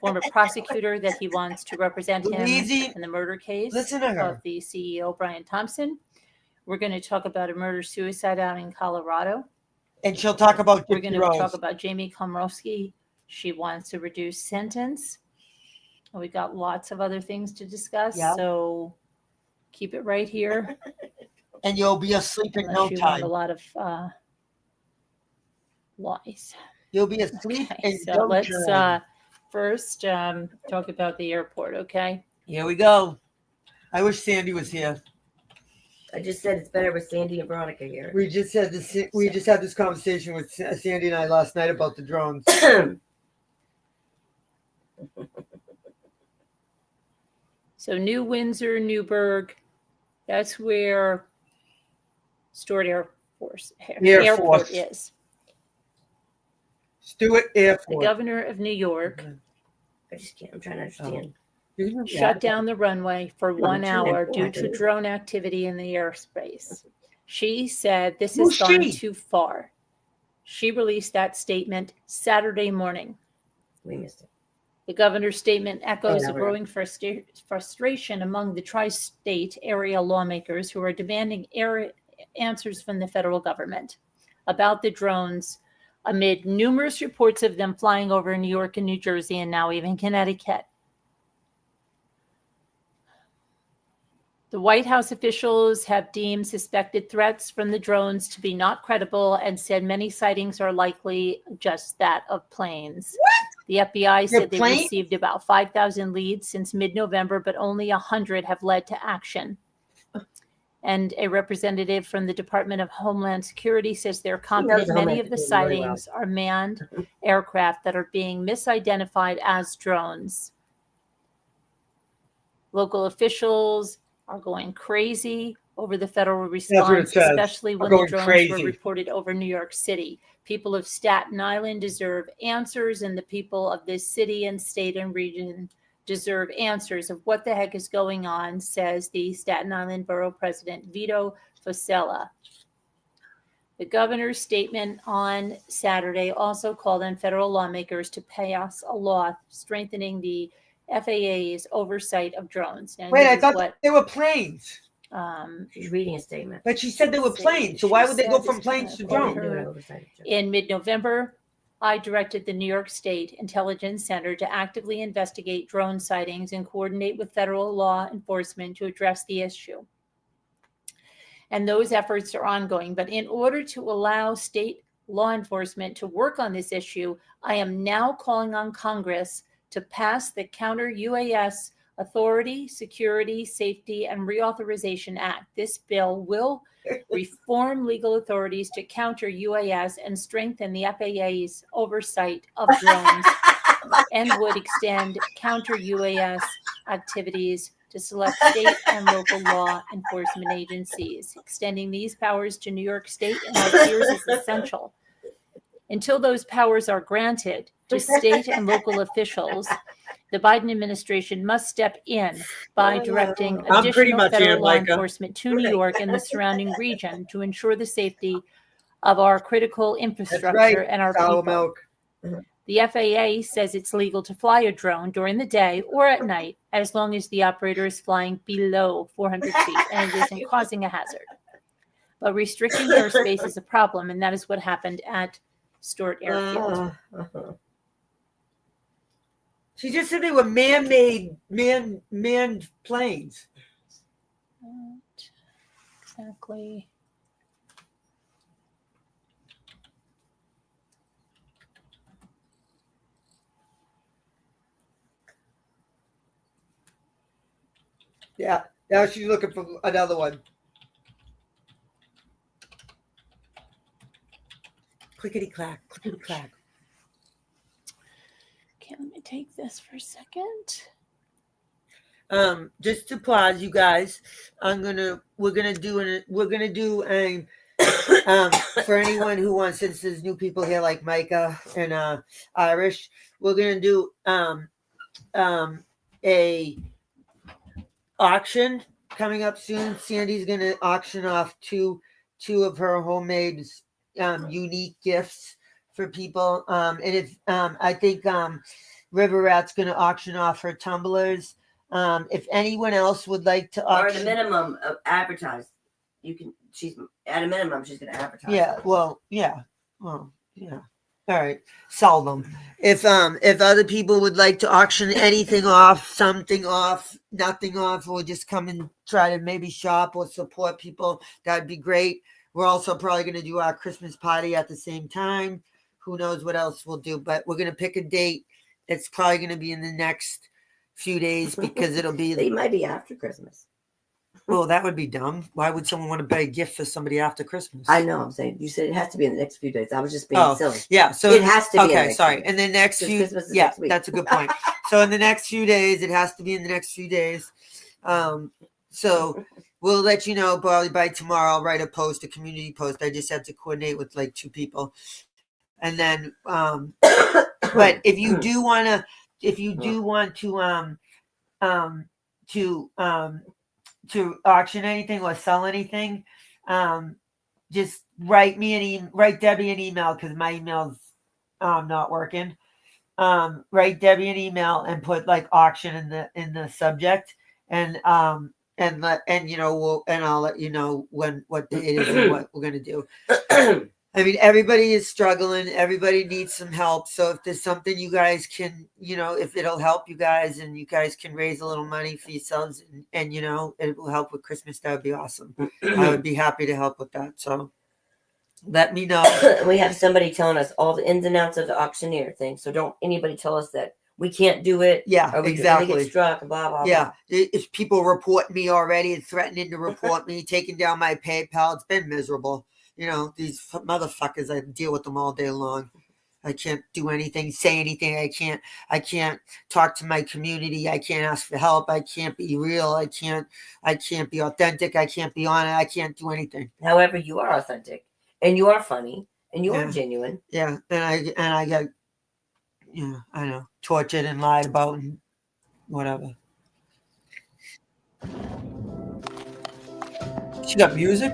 former prosecutor that he wants to represent him in the murder case of the CEO, Brian Thompson. We're going to talk about a murder-suicide out in Colorado. And she'll talk about We're going to Gypsy Rose. talk about Jamie Komorowski. She wants a reduced sentence. We got lots of other things to discuss, Yeah. so keep it right here. And you'll be asleep in no Unless you want a time. lot of lies. You'll be asleep Okay, in so no let's time. first talk about the airport, okay? Here we go. I wish Sandy was here. I just said it's better with Sandy and Veronica here. We just had this. We just had this conversation with Sandy and I last night about the drones. So New Windsor, Newburgh, that's where Stewart Air Airport is. Stewart Airport. The governor of New York I just can't. I'm trying to understand. shut down the runway for 1 hour due to drone activity in the airspace. She said this has gone too far. She released that statement Saturday morning. We missed it. The governor's statement echoes a growing frustration among the tri-state area lawmakers who are demanding answers from the federal government about the drones amid numerous reports of them flying over New York and New Jersey and now even Connecticut. The White House officials have deemed suspected threats from the drones to be not credible and said many sightings are likely just that of planes. What? The FBI said they received about 5,000 leads since mid-November, but only 100 have led to action. And a representative from the Department of Homeland Security says they're confident many of the sightings are manned aircraft that are being misidentified as drones. Local officials are going crazy over the federal response, especially when the drones were reported over New York City. People of Staten Island deserve answers, and the people of this city and state and region deserve answers of what the heck is going on, says the Staten Island Borough President Vito Fossella. The governor's statement on Saturday also called on federal lawmakers to pass a law strengthening the FAA's oversight of drones. Now, wait, I thought they were planes. She's reading a statement. But she said they were planes, so why would they go from planes to drones? In mid-November, I directed the New York State Intelligence Center to actively investigate drone sightings and coordinate with federal law enforcement to address the issue. And those efforts are ongoing. But in order to allow state law enforcement to work on this issue, I am now calling on Congress to pass the Counter UAS Authority, Security, Safety, and Reauthorization Act. This bill will reform legal authorities to counter UAS and strengthen the FAA's oversight of drones and would extend counter UAS activities to select state and local law enforcement agencies. Extending these powers to New York State and our peers is essential. Until those powers are granted to state and local officials, the Biden administration must step in by directing additional federal law enforcement to New York and the surrounding region to ensure the safety of our critical infrastructure and our people. The FAA says it's legal to fly a drone during the day or at night, as long as the operator is flying below 400 feet and it isn't causing a hazard. But restricting airspace is a problem, and that is what happened at Stewart Airfield. She just said they were manned planes. Exactly. Yeah, now she's looking for another one. Clickety clack, clickety clack. Okay, let me take this for a second. Just to pause, you guys, we're gonna do a for anyone who wants, since there's new people here like Micah and Irish, we're gonna do a auction coming up soon. Sandy's gonna auction off two of her homemade unique gifts for people. And if I think River Rat's gonna auction off her tumblers. If anyone else would like to auction, or at a minimum of advertise, you can. She's at a minimum. She's going to advertise. Yeah. Well. Yeah. Well. Yeah. All right, sell them. If other people would like to auction anything off, something off, nothing off, or just come and try to maybe shop or support people, that'd be great. We're also probably going to do our Christmas party at the same time. Who knows what else we'll do, but we're going to pick a date. It's probably going to be in the next few days because it'll be. They might be after Christmas. Well, that would be dumb. Why would someone want to buy a gift for somebody after Christmas? I know. I'm saying you said it has to be in the next few days. I was just being silly. Yeah, so it has to be. Okay, sorry. In the next few, Christmas is yeah, next week. that's a good point. So in the next few days, it has to be in the next few days. So we'll let you know probably by tomorrow. I'll write a community post. I just have to coordinate with like 2 people, and then. But if you do want to auction anything or sell anything, just write Debbie an email because my email's not working. Write Debbie an email and put like auction in the subject, and I'll let you know what day it is and what we're gonna do. I mean, everybody is struggling. Everybody needs some help. So if there's something you guys can, if it'll help you guys and you guys can raise a little money for yourselves and it will help with Christmas, that would be awesome. I would be happy to help with that. So let me know. We have somebody telling us all the ins and outs of the auctioneer thing. So don't anybody tell us that we can't do it. Yeah, or we exactly. Get struck, blah, blah, yeah. blah. If people report me already and threatening to report me, taking down my PayPal, it's been miserable. These motherfuckers, I deal with them all day long. I can't do anything, say anything. I can't talk to my community. I can't ask for help. I can't be real. I can't be authentic. I can't be honest. I can't do anything. However, you are authentic and you are funny and you are genuine. Yeah. And I get, I know, tortured and lied about and whatever. She got music?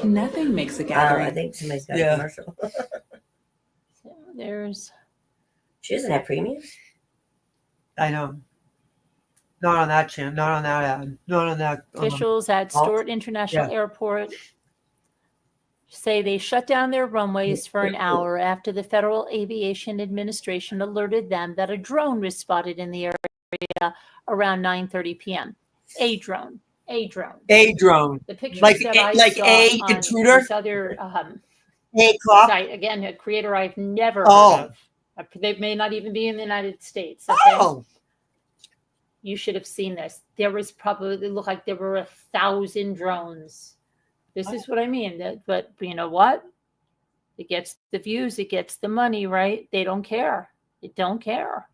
Nothing makes a gathering. I think somebody's got a commercial. So there's. She doesn't have premiums. I know. Not on that channel. Not on that ad. Not on that. Officials at Stewart International Airport say they shut down their runways for an hour after the Federal Aviation Administration alerted them that a drone was spotted in the area around 9:30 p.m. A drone. The pictures that I saw on intruder? this other cop? site, again, a creator I've never heard of. They may not even be in the United States. Okay? Oh. You should have seen this. There was probably, it looked like there were 1,000 drones. This is what I mean. But you know what? It gets the views. It gets the money, right? They don't care. They don't care.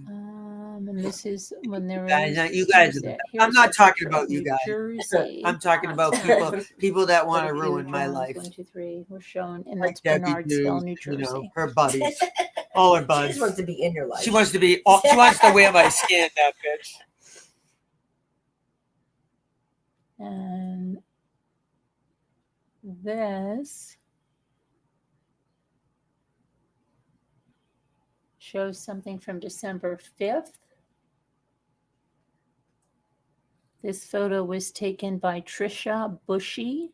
And this is when there was. You guys. I'm not talking about you guys. Jersey. I'm talking about people that want to ruin my life. 1, 2, 3 were shown, and that's Bernardsville, New Jersey. Her buddies, all her buds. She just wants to be in your life. She wants to be. She wants to wear my skin. That bitch. And this shows something from December 5th. This photo was taken by Trisha Bushy.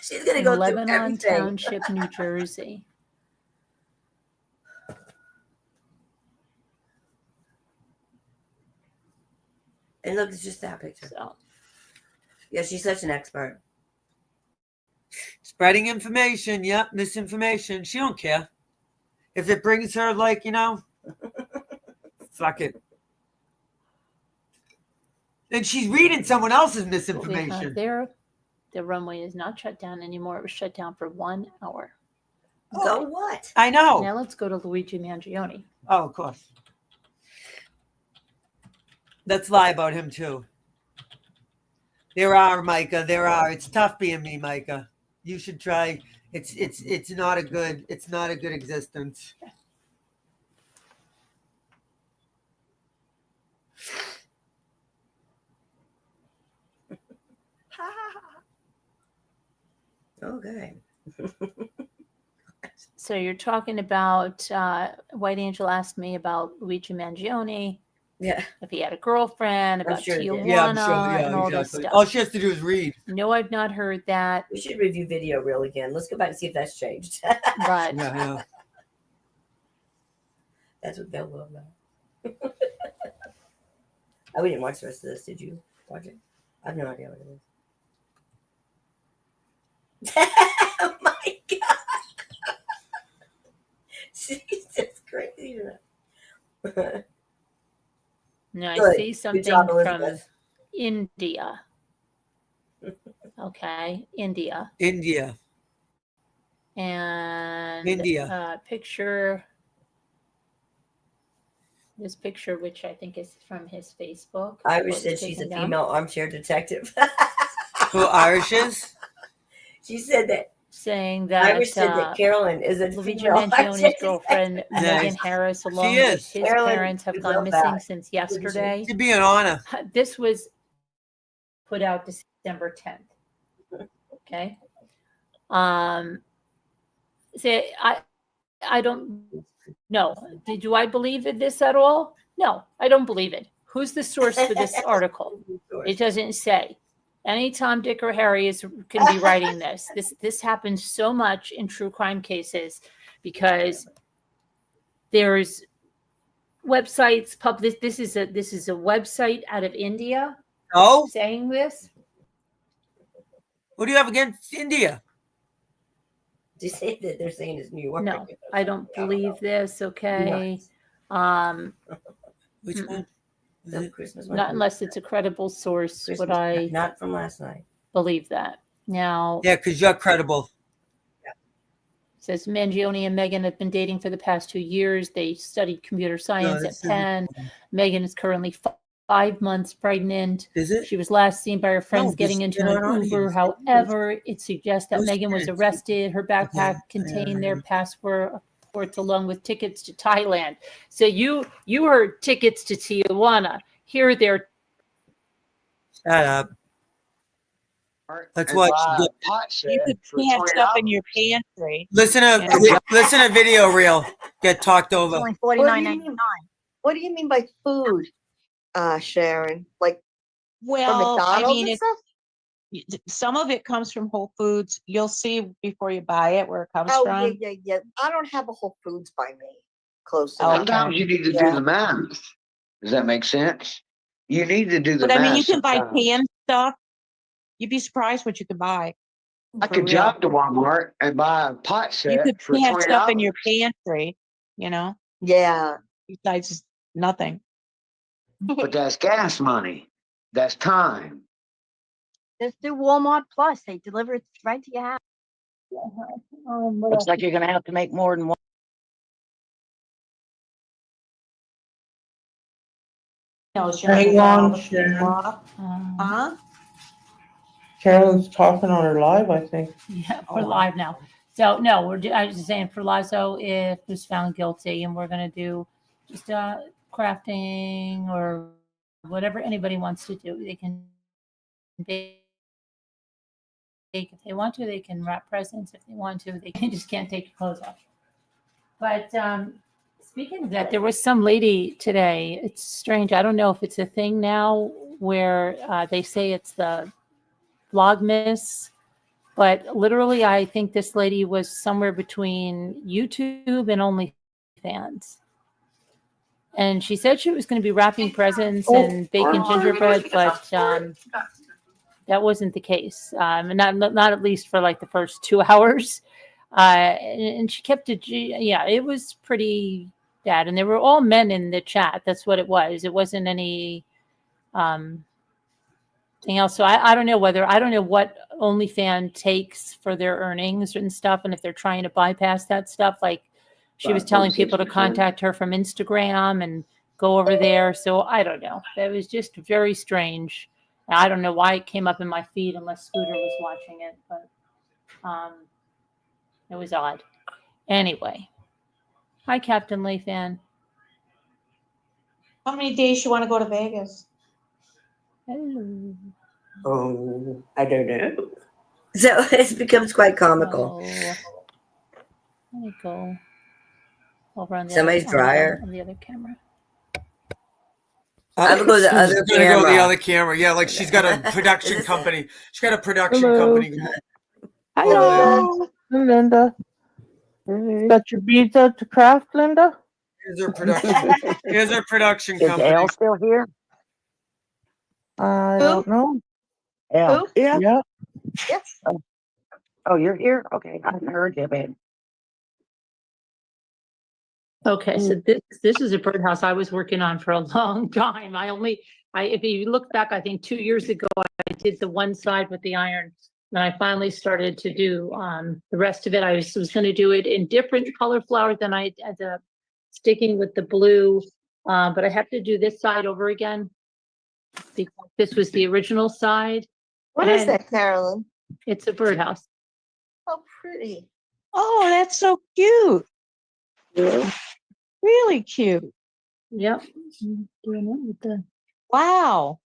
She's going to go Lebanon through everything. Township, New Jersey. And look, it's just that picture. So. Yeah, she's such an expert. Spreading information. Yep, misinformation. She don't care. If it brings her, fuck it. And she's reading someone else's misinformation. The runway is not shut down anymore. It was shut down for 1 hour. So what? I know. Now let's go to Luigi Mangione. Oh, of course. Let's lie about him too. There are, Micah. There are. It's tough being me, Micah. You should try. It's not a good existence. Okay. So you're talking about White Angel asked me about Luigi Mangione. Yeah. If he had a girlfriend, about sure he did. Tijuana, Yeah, I'm sure. Yeah, and all this exactly. stuff. All she has to do is read. No, I've not heard that. We should review Video Reel again. Let's go back and see if that's changed. But Yeah. That's what they'll love now. Oh, we didn't watch the rest of this. Did you watch it? I have no idea what it is. Oh my gosh. She's just crazy. no, I Good. see Good something job, from Elizabeth. India. Okay, India. India. And picture. This picture, which I think is from his Facebook. Irish was said she's a taken down. female armchair detective. Who Irish is? She said that. Saying that Irish said that Carolyn is a Luigi female Mangione's armchair girlfriend, Nice. Megan Harris, along She with is. his Carolyn parents, have would gone love missing that. since yesterday. She'd be an honor. This was put out December 10th. Okay. Say I don't know. Do I believe in this at all? No, I don't believe it. Who's the source for this article? It doesn't say. Any Tom, Dick, or Harry can be writing this. This happens so much in true crime cases because there's websites. This is a website out of India. Oh, saying this. What do you have against India? Do you say that they're saying it's New York? No, I don't believe this. Okay. Which one? The Christmas one? Not unless it's a credible source. Christmas, Would I not from last night. believe that? Now, Yeah, because you're credible. says Mangione and Megan have been dating for the past 2 years. They studied computer science at this isn't- Penn. Megan is currently 5 months pregnant. Is it? She was last seen by her friends No, getting this- into you're an not on Uber. here. However, it suggests that Those Megan was parents- arrested. Her backpack contained their passports along with tickets to Thailand. So you heard tickets to Tijuana. Here they're Shut up. That's what you get. You could pant stuff in your pantry. Listen to Video Reel. Get talked over. Only What do $49.99. you mean? What do you mean by food, Sharon? Like Well, McDonald's I mean, and stuff? some of it comes from Whole Foods. You'll see before you buy it where it comes Oh, from. yeah. I don't have a Whole Foods by me. Close Okay. enough. Sometimes you need to do the math. Does that make sense? You need to do the But I math. mean, you can buy sometimes. canned stuff. You'd be surprised what you could buy. I For could real. jog to Walmart and buy a pot You set could for pant stuff in $20. your pantry, Yeah. besides nothing. But that's gas money. That's time. Just do Walmart Plus. They deliver it right to your house. Looks like you're gonna have to make more than one. Hang on, Sharon. Huh? Carolyn's talking on her live, I think. Yeah, we're live now. So no, I was just saying for Lazo, if was found guilty, and we're gonna do just crafting or whatever anybody wants to do. They can bake if they want to. They can wrap presents if they want to. They just can't take your clothes off. But speaking of that, there was some lady today. It's strange. I don't know if it's a thing now where they say it's the Vlogmas. But literally, I think this lady was somewhere between YouTube and OnlyFans. And she said she was going to be wrapping presents and baking gingerbread, but that wasn't the case. Not at least for like the first 2 hours. And she kept it. Yeah, it was pretty bad. And they were all men in the chat. That's what it was. It wasn't any thing else. So I don't know what OnlyFans takes for their earnings and stuff, and if they're trying to bypass that stuff. Like she was telling people to contact her from Instagram and go over there. So I don't know. That was just very strange. I don't know why it came up in my feed unless Scooter was watching it, but it was odd. Anyway, hi Captain Layfan. How many days you want to go to Vegas? Hello. Oh, I don't know. So it becomes quite comical. Let me go over on the Somebody's other, dryer. on the other camera. I'm gonna go to the other She's gonna go to the camera. other camera. Yeah, like she's got a production Is this company. She's got a production Hello. company. Hello. Hey, Linda. Got your beads out to craft, Linda? Here's her production. Here's her production Is company. Elle still here? I don't know. Elle. Yeah. Yeah. Yes. Oh, you're here? Okay. I haven't heard you, babe. Okay, so this is a birdhouse I was working on for a long time. If you look back, I think 2 years ago, I did the one side with the iron. And I finally started to do the rest of it. I was going to do it in different color flowers, than I ended up sticking with the blue. But I have to do this side over again because this was the original side. What is that, Carolyn? It's a birdhouse. Oh, pretty. Oh, that's so cute. Really cute. Yep. Doing it with the. Wow.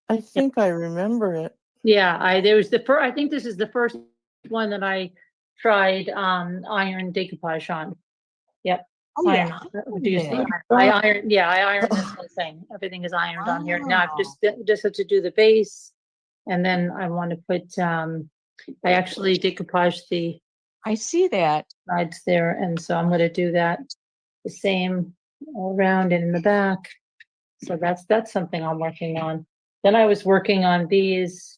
I think I remember it. Yeah, I think this is the first one that I tried iron decoupage on. Yep. Oh, Iron, yeah. reduced the Yeah. iron. I iron this whole thing. Everything is ironed on here. Now I've just have to do the base, and then I want to put. I actually decoupaged the. I see that. Sides there, and so I'm going to do that the same all around and in the back. So that's something I'm working on. Then I was working on these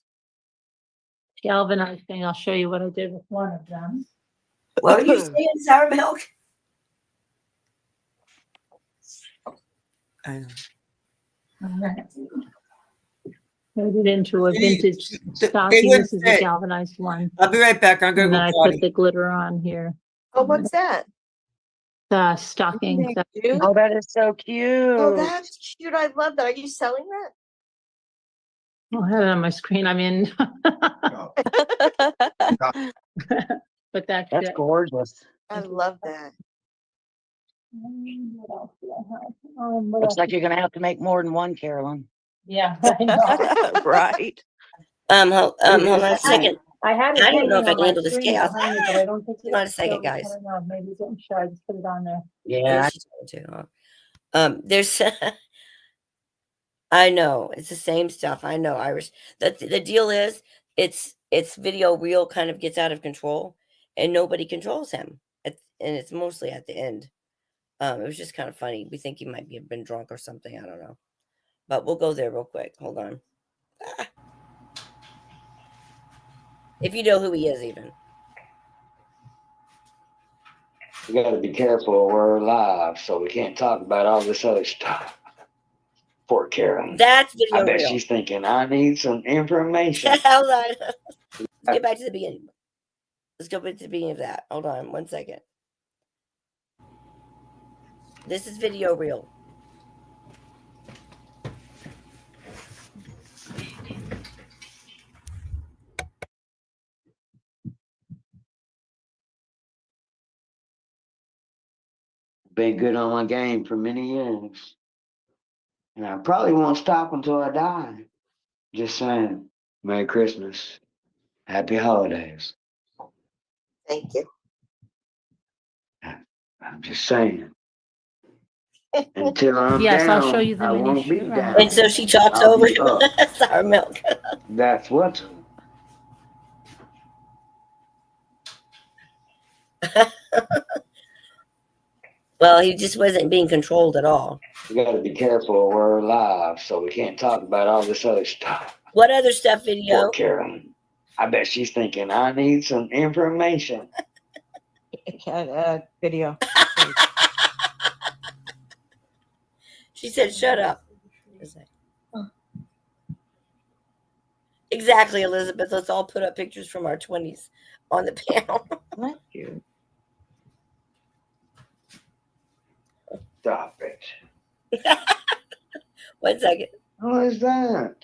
galvanized thing. I'll show you what I did with one of them. What were you saying, sour milk? I know. Made it into a vintage stocking. They wouldn't This is fit. a galvanized one. I'll be right back. I'm gonna And go then I potty. put the glitter on here. Oh, what's that? The stocking. Oh, that is so cute. Oh, that's cute. I love that. Are you selling that? I have it on my screen. I'm in. But that's it. gorgeous. I love that. What else do I have? What Looks else? like you're gonna have to make more than one, Carolyn. Yeah, I know. Right. Hold on a second. I had it I don't know if I hanging on can my handle this screen chaos. behind me, but I don't think Hold on a second, shows. guys. I don't know. Maybe it didn't show. I just put it on there. Yeah. She's going to. There's. I know it's the same stuff. I know, Irish. The deal is, it's video reel kind of gets out of control, and nobody controls him. And it's mostly at the end. It was just kind of funny. We think he might have been drunk or something. I don't know, but we'll go there real quick. Hold on. If you know who he is, even. We gotta be careful. We're live, so we can't talk about all this other stuff. Poor Karen. That's video I bet reel. she's thinking, I need some information. Hold on. Let's get back to the beginning. Let's go back to the beginning of that. Hold on 1 second. This is video reel. Been good on my game for many years. And I probably won't stop until I die. Just saying, Merry Christmas. Happy holidays. Thank you. I'm just saying. Until I'm Yes, down, I'll show you the I mini won't be shoot. down. And so she talks I'll over be up. sour milk. That's what's Well, he just wasn't being controlled at all. We gotta be careful. We're live, so we can't talk about all this other stuff. What other stuff video? Poor Karen. I bet she's thinking, I need some information. Video. She said, shut up. Exactly, Elizabeth. Let's all put up pictures from our 20s on the panel. Thank you. Stop it. 1 second. What is that?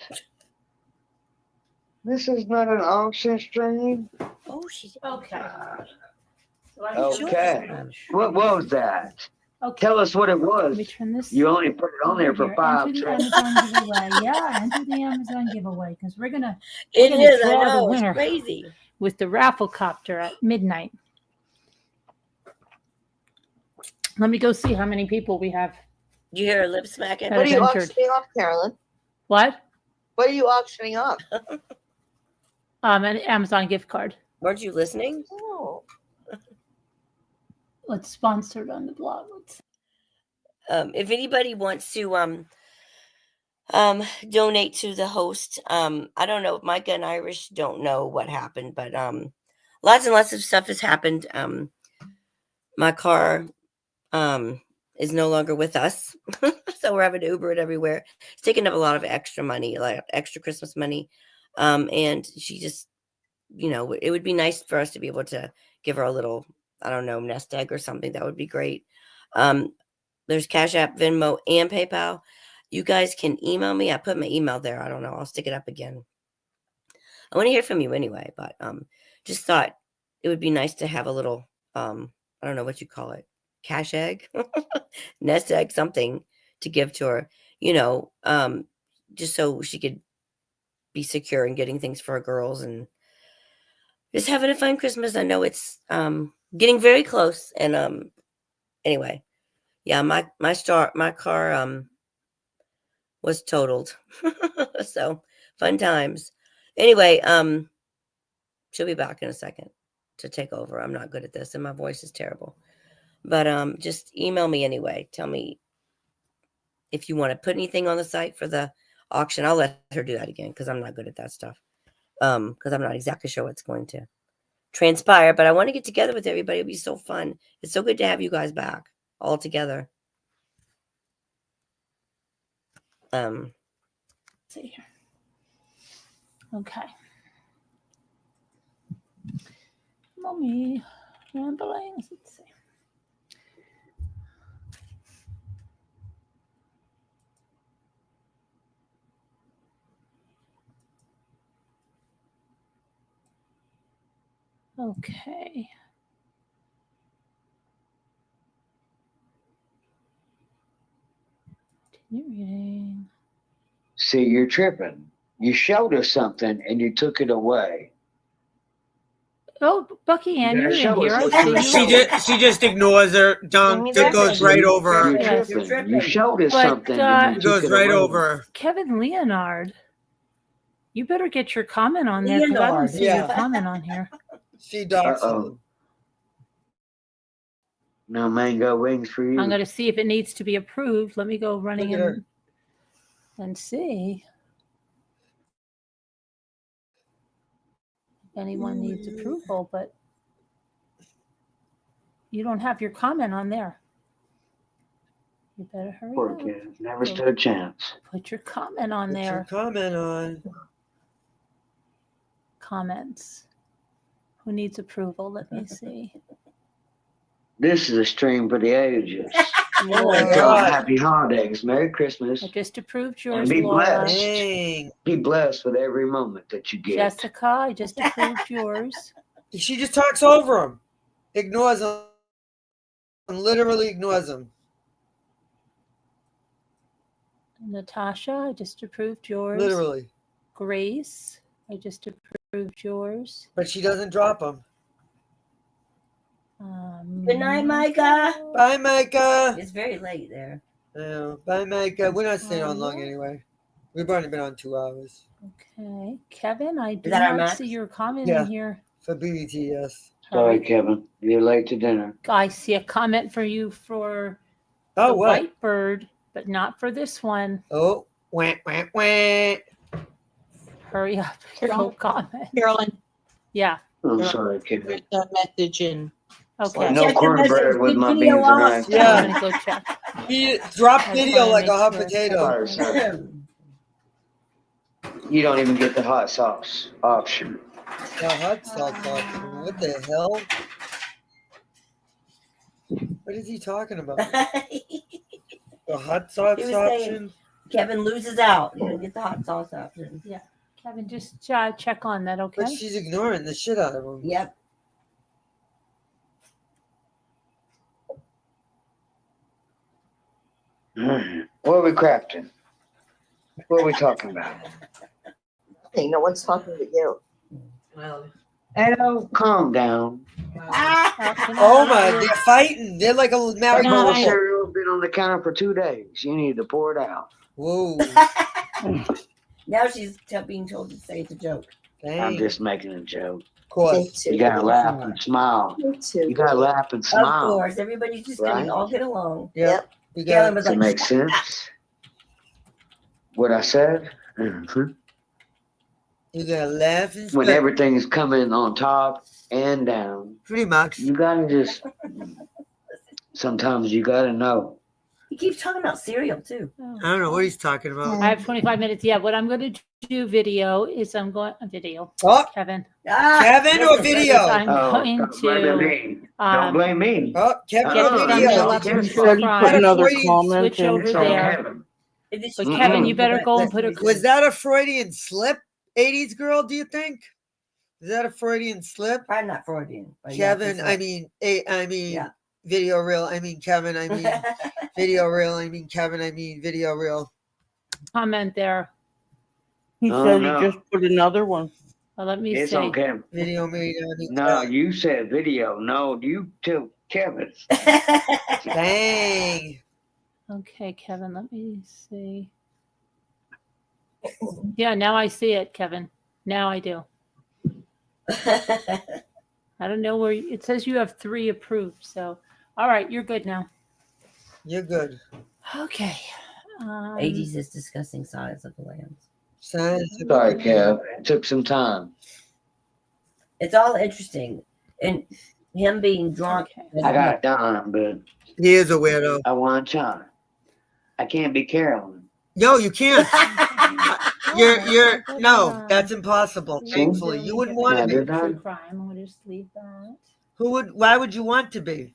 This is not an auction stream. Oh, she's okay. Okay. What was that? Okay. Tell us what it was. Let me turn this. You only put it on there for Here, 5 enter the seconds. Amazon giveaway. Yeah, enter the Amazon giveaway because we're gonna. It we're gonna is, I draw the know, it's winner crazy. with the raffle copter at midnight. Let me go see how many people we have. You hear her lip smacking? That What are have you entered. auctioning off, Carolyn? What? What are you auctioning off? An Amazon gift card. Weren't you listening? Oh. What's sponsored on the blog? If anybody wants to donate to the host, I don't know. Micah and Irish don't know what happened, but lots and lots of stuff has happened. My car is no longer with us, so we're having to Uber it everywhere. It's taking up a lot of extra money, like extra Christmas money. And she just, it would be nice for us to be able to give her a little, I don't know, nest egg or something. That would be great. There's Cash App, Venmo, and PayPal. You guys can email me. I put my email there. I don't know. I'll stick it up again. I want to hear from you anyway, but just thought it would be nice to have a little, I don't know what you call it, cash egg, nest egg, something to give to her, just so she could be secure in getting things for her girls and just having a fun Christmas. I know it's getting very close. And anyway, yeah, my car was totaled. So fun times. Anyway, she'll be back in a second to take over. I'm not good at this and my voice is terrible. But just email me anyway. Tell me if you want to put anything on the site for the auction. I'll let her do that again because I'm not good at that stuff. Because I'm not exactly sure what's going to transpire. But I want to get together with everybody. It'll be so fun. It's so good to have you guys back all together. Let's see here. Okay. Mommy ramblings. Let's see. Okay. Continue reading. See, you're tripping. You showed us something and you took it away. Oh, Bucky Ann, you're in show here. us I what see you you. She just ignores her. Don't. It goes right over her. You're Yes. tripping. You showed us But, something and It you took goes it right away. over her. Kevin Leonard, you better get your comment on there because I don't see your comment on here. She does. Uh-oh. No mango wings for you. I'm going to see if it needs to be approved. Let me go running Look at her. and see if anyone needs approval, but you don't have your comment on there. You better hurry Poor up. kid. Never stood a chance. Put your comment on Put your there. comment on. Comments. Who needs approval? Let me see. This is a stream for the ages. Laura. So happy holidays. Merry Christmas. I just approved And yours, be Laura. blessed. Dang. Be blessed with every moment that you get. Jessica, I just approved yours. She just talks over him. Ignores him. Literally ignores him. Natasha, I just approved yours. Literally. Grace, I just approved yours. But she doesn't drop him. Good night, Micah. Bye, Micah. It's very late there. Yeah, bye, Micah. We're not staying on long anyway. We've only been on 2 hours. Okay. Kevin, I do that our not max? see your comment Yeah. in here. For BBT, yes. Sorry, Kevin. You're late to dinner. I see a comment for you for Oh, the what? white bird, but not for this one. Oh, wah, wah, wah. Hurry up. Your comment. Carolyn, Yeah. I'm sorry, Kevin. the message in. Okay. No cornbread with my beans and rice. I'm Yeah. going to go check. He dropped I video wanna like a make hot sure. potato. Sorry, sir. You don't even get the hot sauce option. The hot sauce option. What the hell? What is he talking about? The hot sauce He was saying- option? Kevin loses out. You don't get the hot sauce option. Yeah. Kevin, just check on that, okay? But she's ignoring the shit out of him. Yep. What are we crafting? What are we talking about? Hey, no one's talking to you. Well, Hello, calm down. Oh my, they're fighting. They're like a married That couple. cereal's been on the counter for 2 days. You need to pour it out. Whoa. Now she's being told to say it's a joke. I'm just making a joke. Of course. You gotta laugh and smile. You gotta laugh and Of smile. course, everybody's just Right? gonna all get along. Yep. Carolyn was Does it like, make sense? What I said? Mhm. You gotta laugh and When smile. everything's coming on top and down, Pretty much. you gotta just. Sometimes you gotta know. he keeps talking about cereal too. I don't know what he's talking about. I have 25 minutes. Yeah, what I'm going to do video is I'm going video. Oh, Kevin. Kevin or video? I'm going don't blame to me. Don't blame me. Oh, Kevin get or from video? the Kevin. true Said he put crime. another Freudian comment Switch in. over It's on there. Kevin. But Kevin, you better go and put a. Was that a Freudian slip, 80s girl, do you think? Is that a Freudian slip? Probably not Freudian. But Kevin, yeah, I mean, video real. I mean, Kevin, I mean, video real. I mean, Kevin, I mean, video real. Comment there. He Oh, said no. he just put another one. Well, let me It's see. on Kevin. Video me. I mean, No, you said video. No, you took Kevin. Dang. Okay, Kevin, let me see. Yeah, now I see it, Kevin. Now I do. I don't know where it says you have 3 approved. So, all right, you're good now. You're good. Okay. 80s is discussing size of the lambs. Sorry, Kev. It took some time. It's all interesting. And him being drunk. I got done, but he is a weirdo. I want China. I can't be Carolyn. No, you can't. You're no, that's impossible. Thankfully, you wouldn't want to be. True crime. We'll just leave that. Why would you want to be?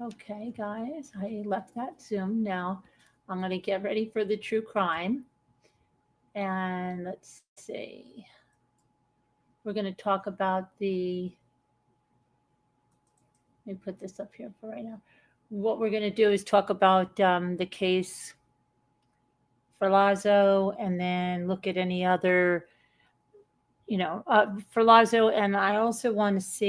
Okay, guys, I left that Zoom. Now I'm going to get ready for the true crime. And let's see. We're going to talk about the. Let me put this up here for right now. What we're going to do is talk about the case for Lazo, and then look at any other, for Lazo. And I also want to see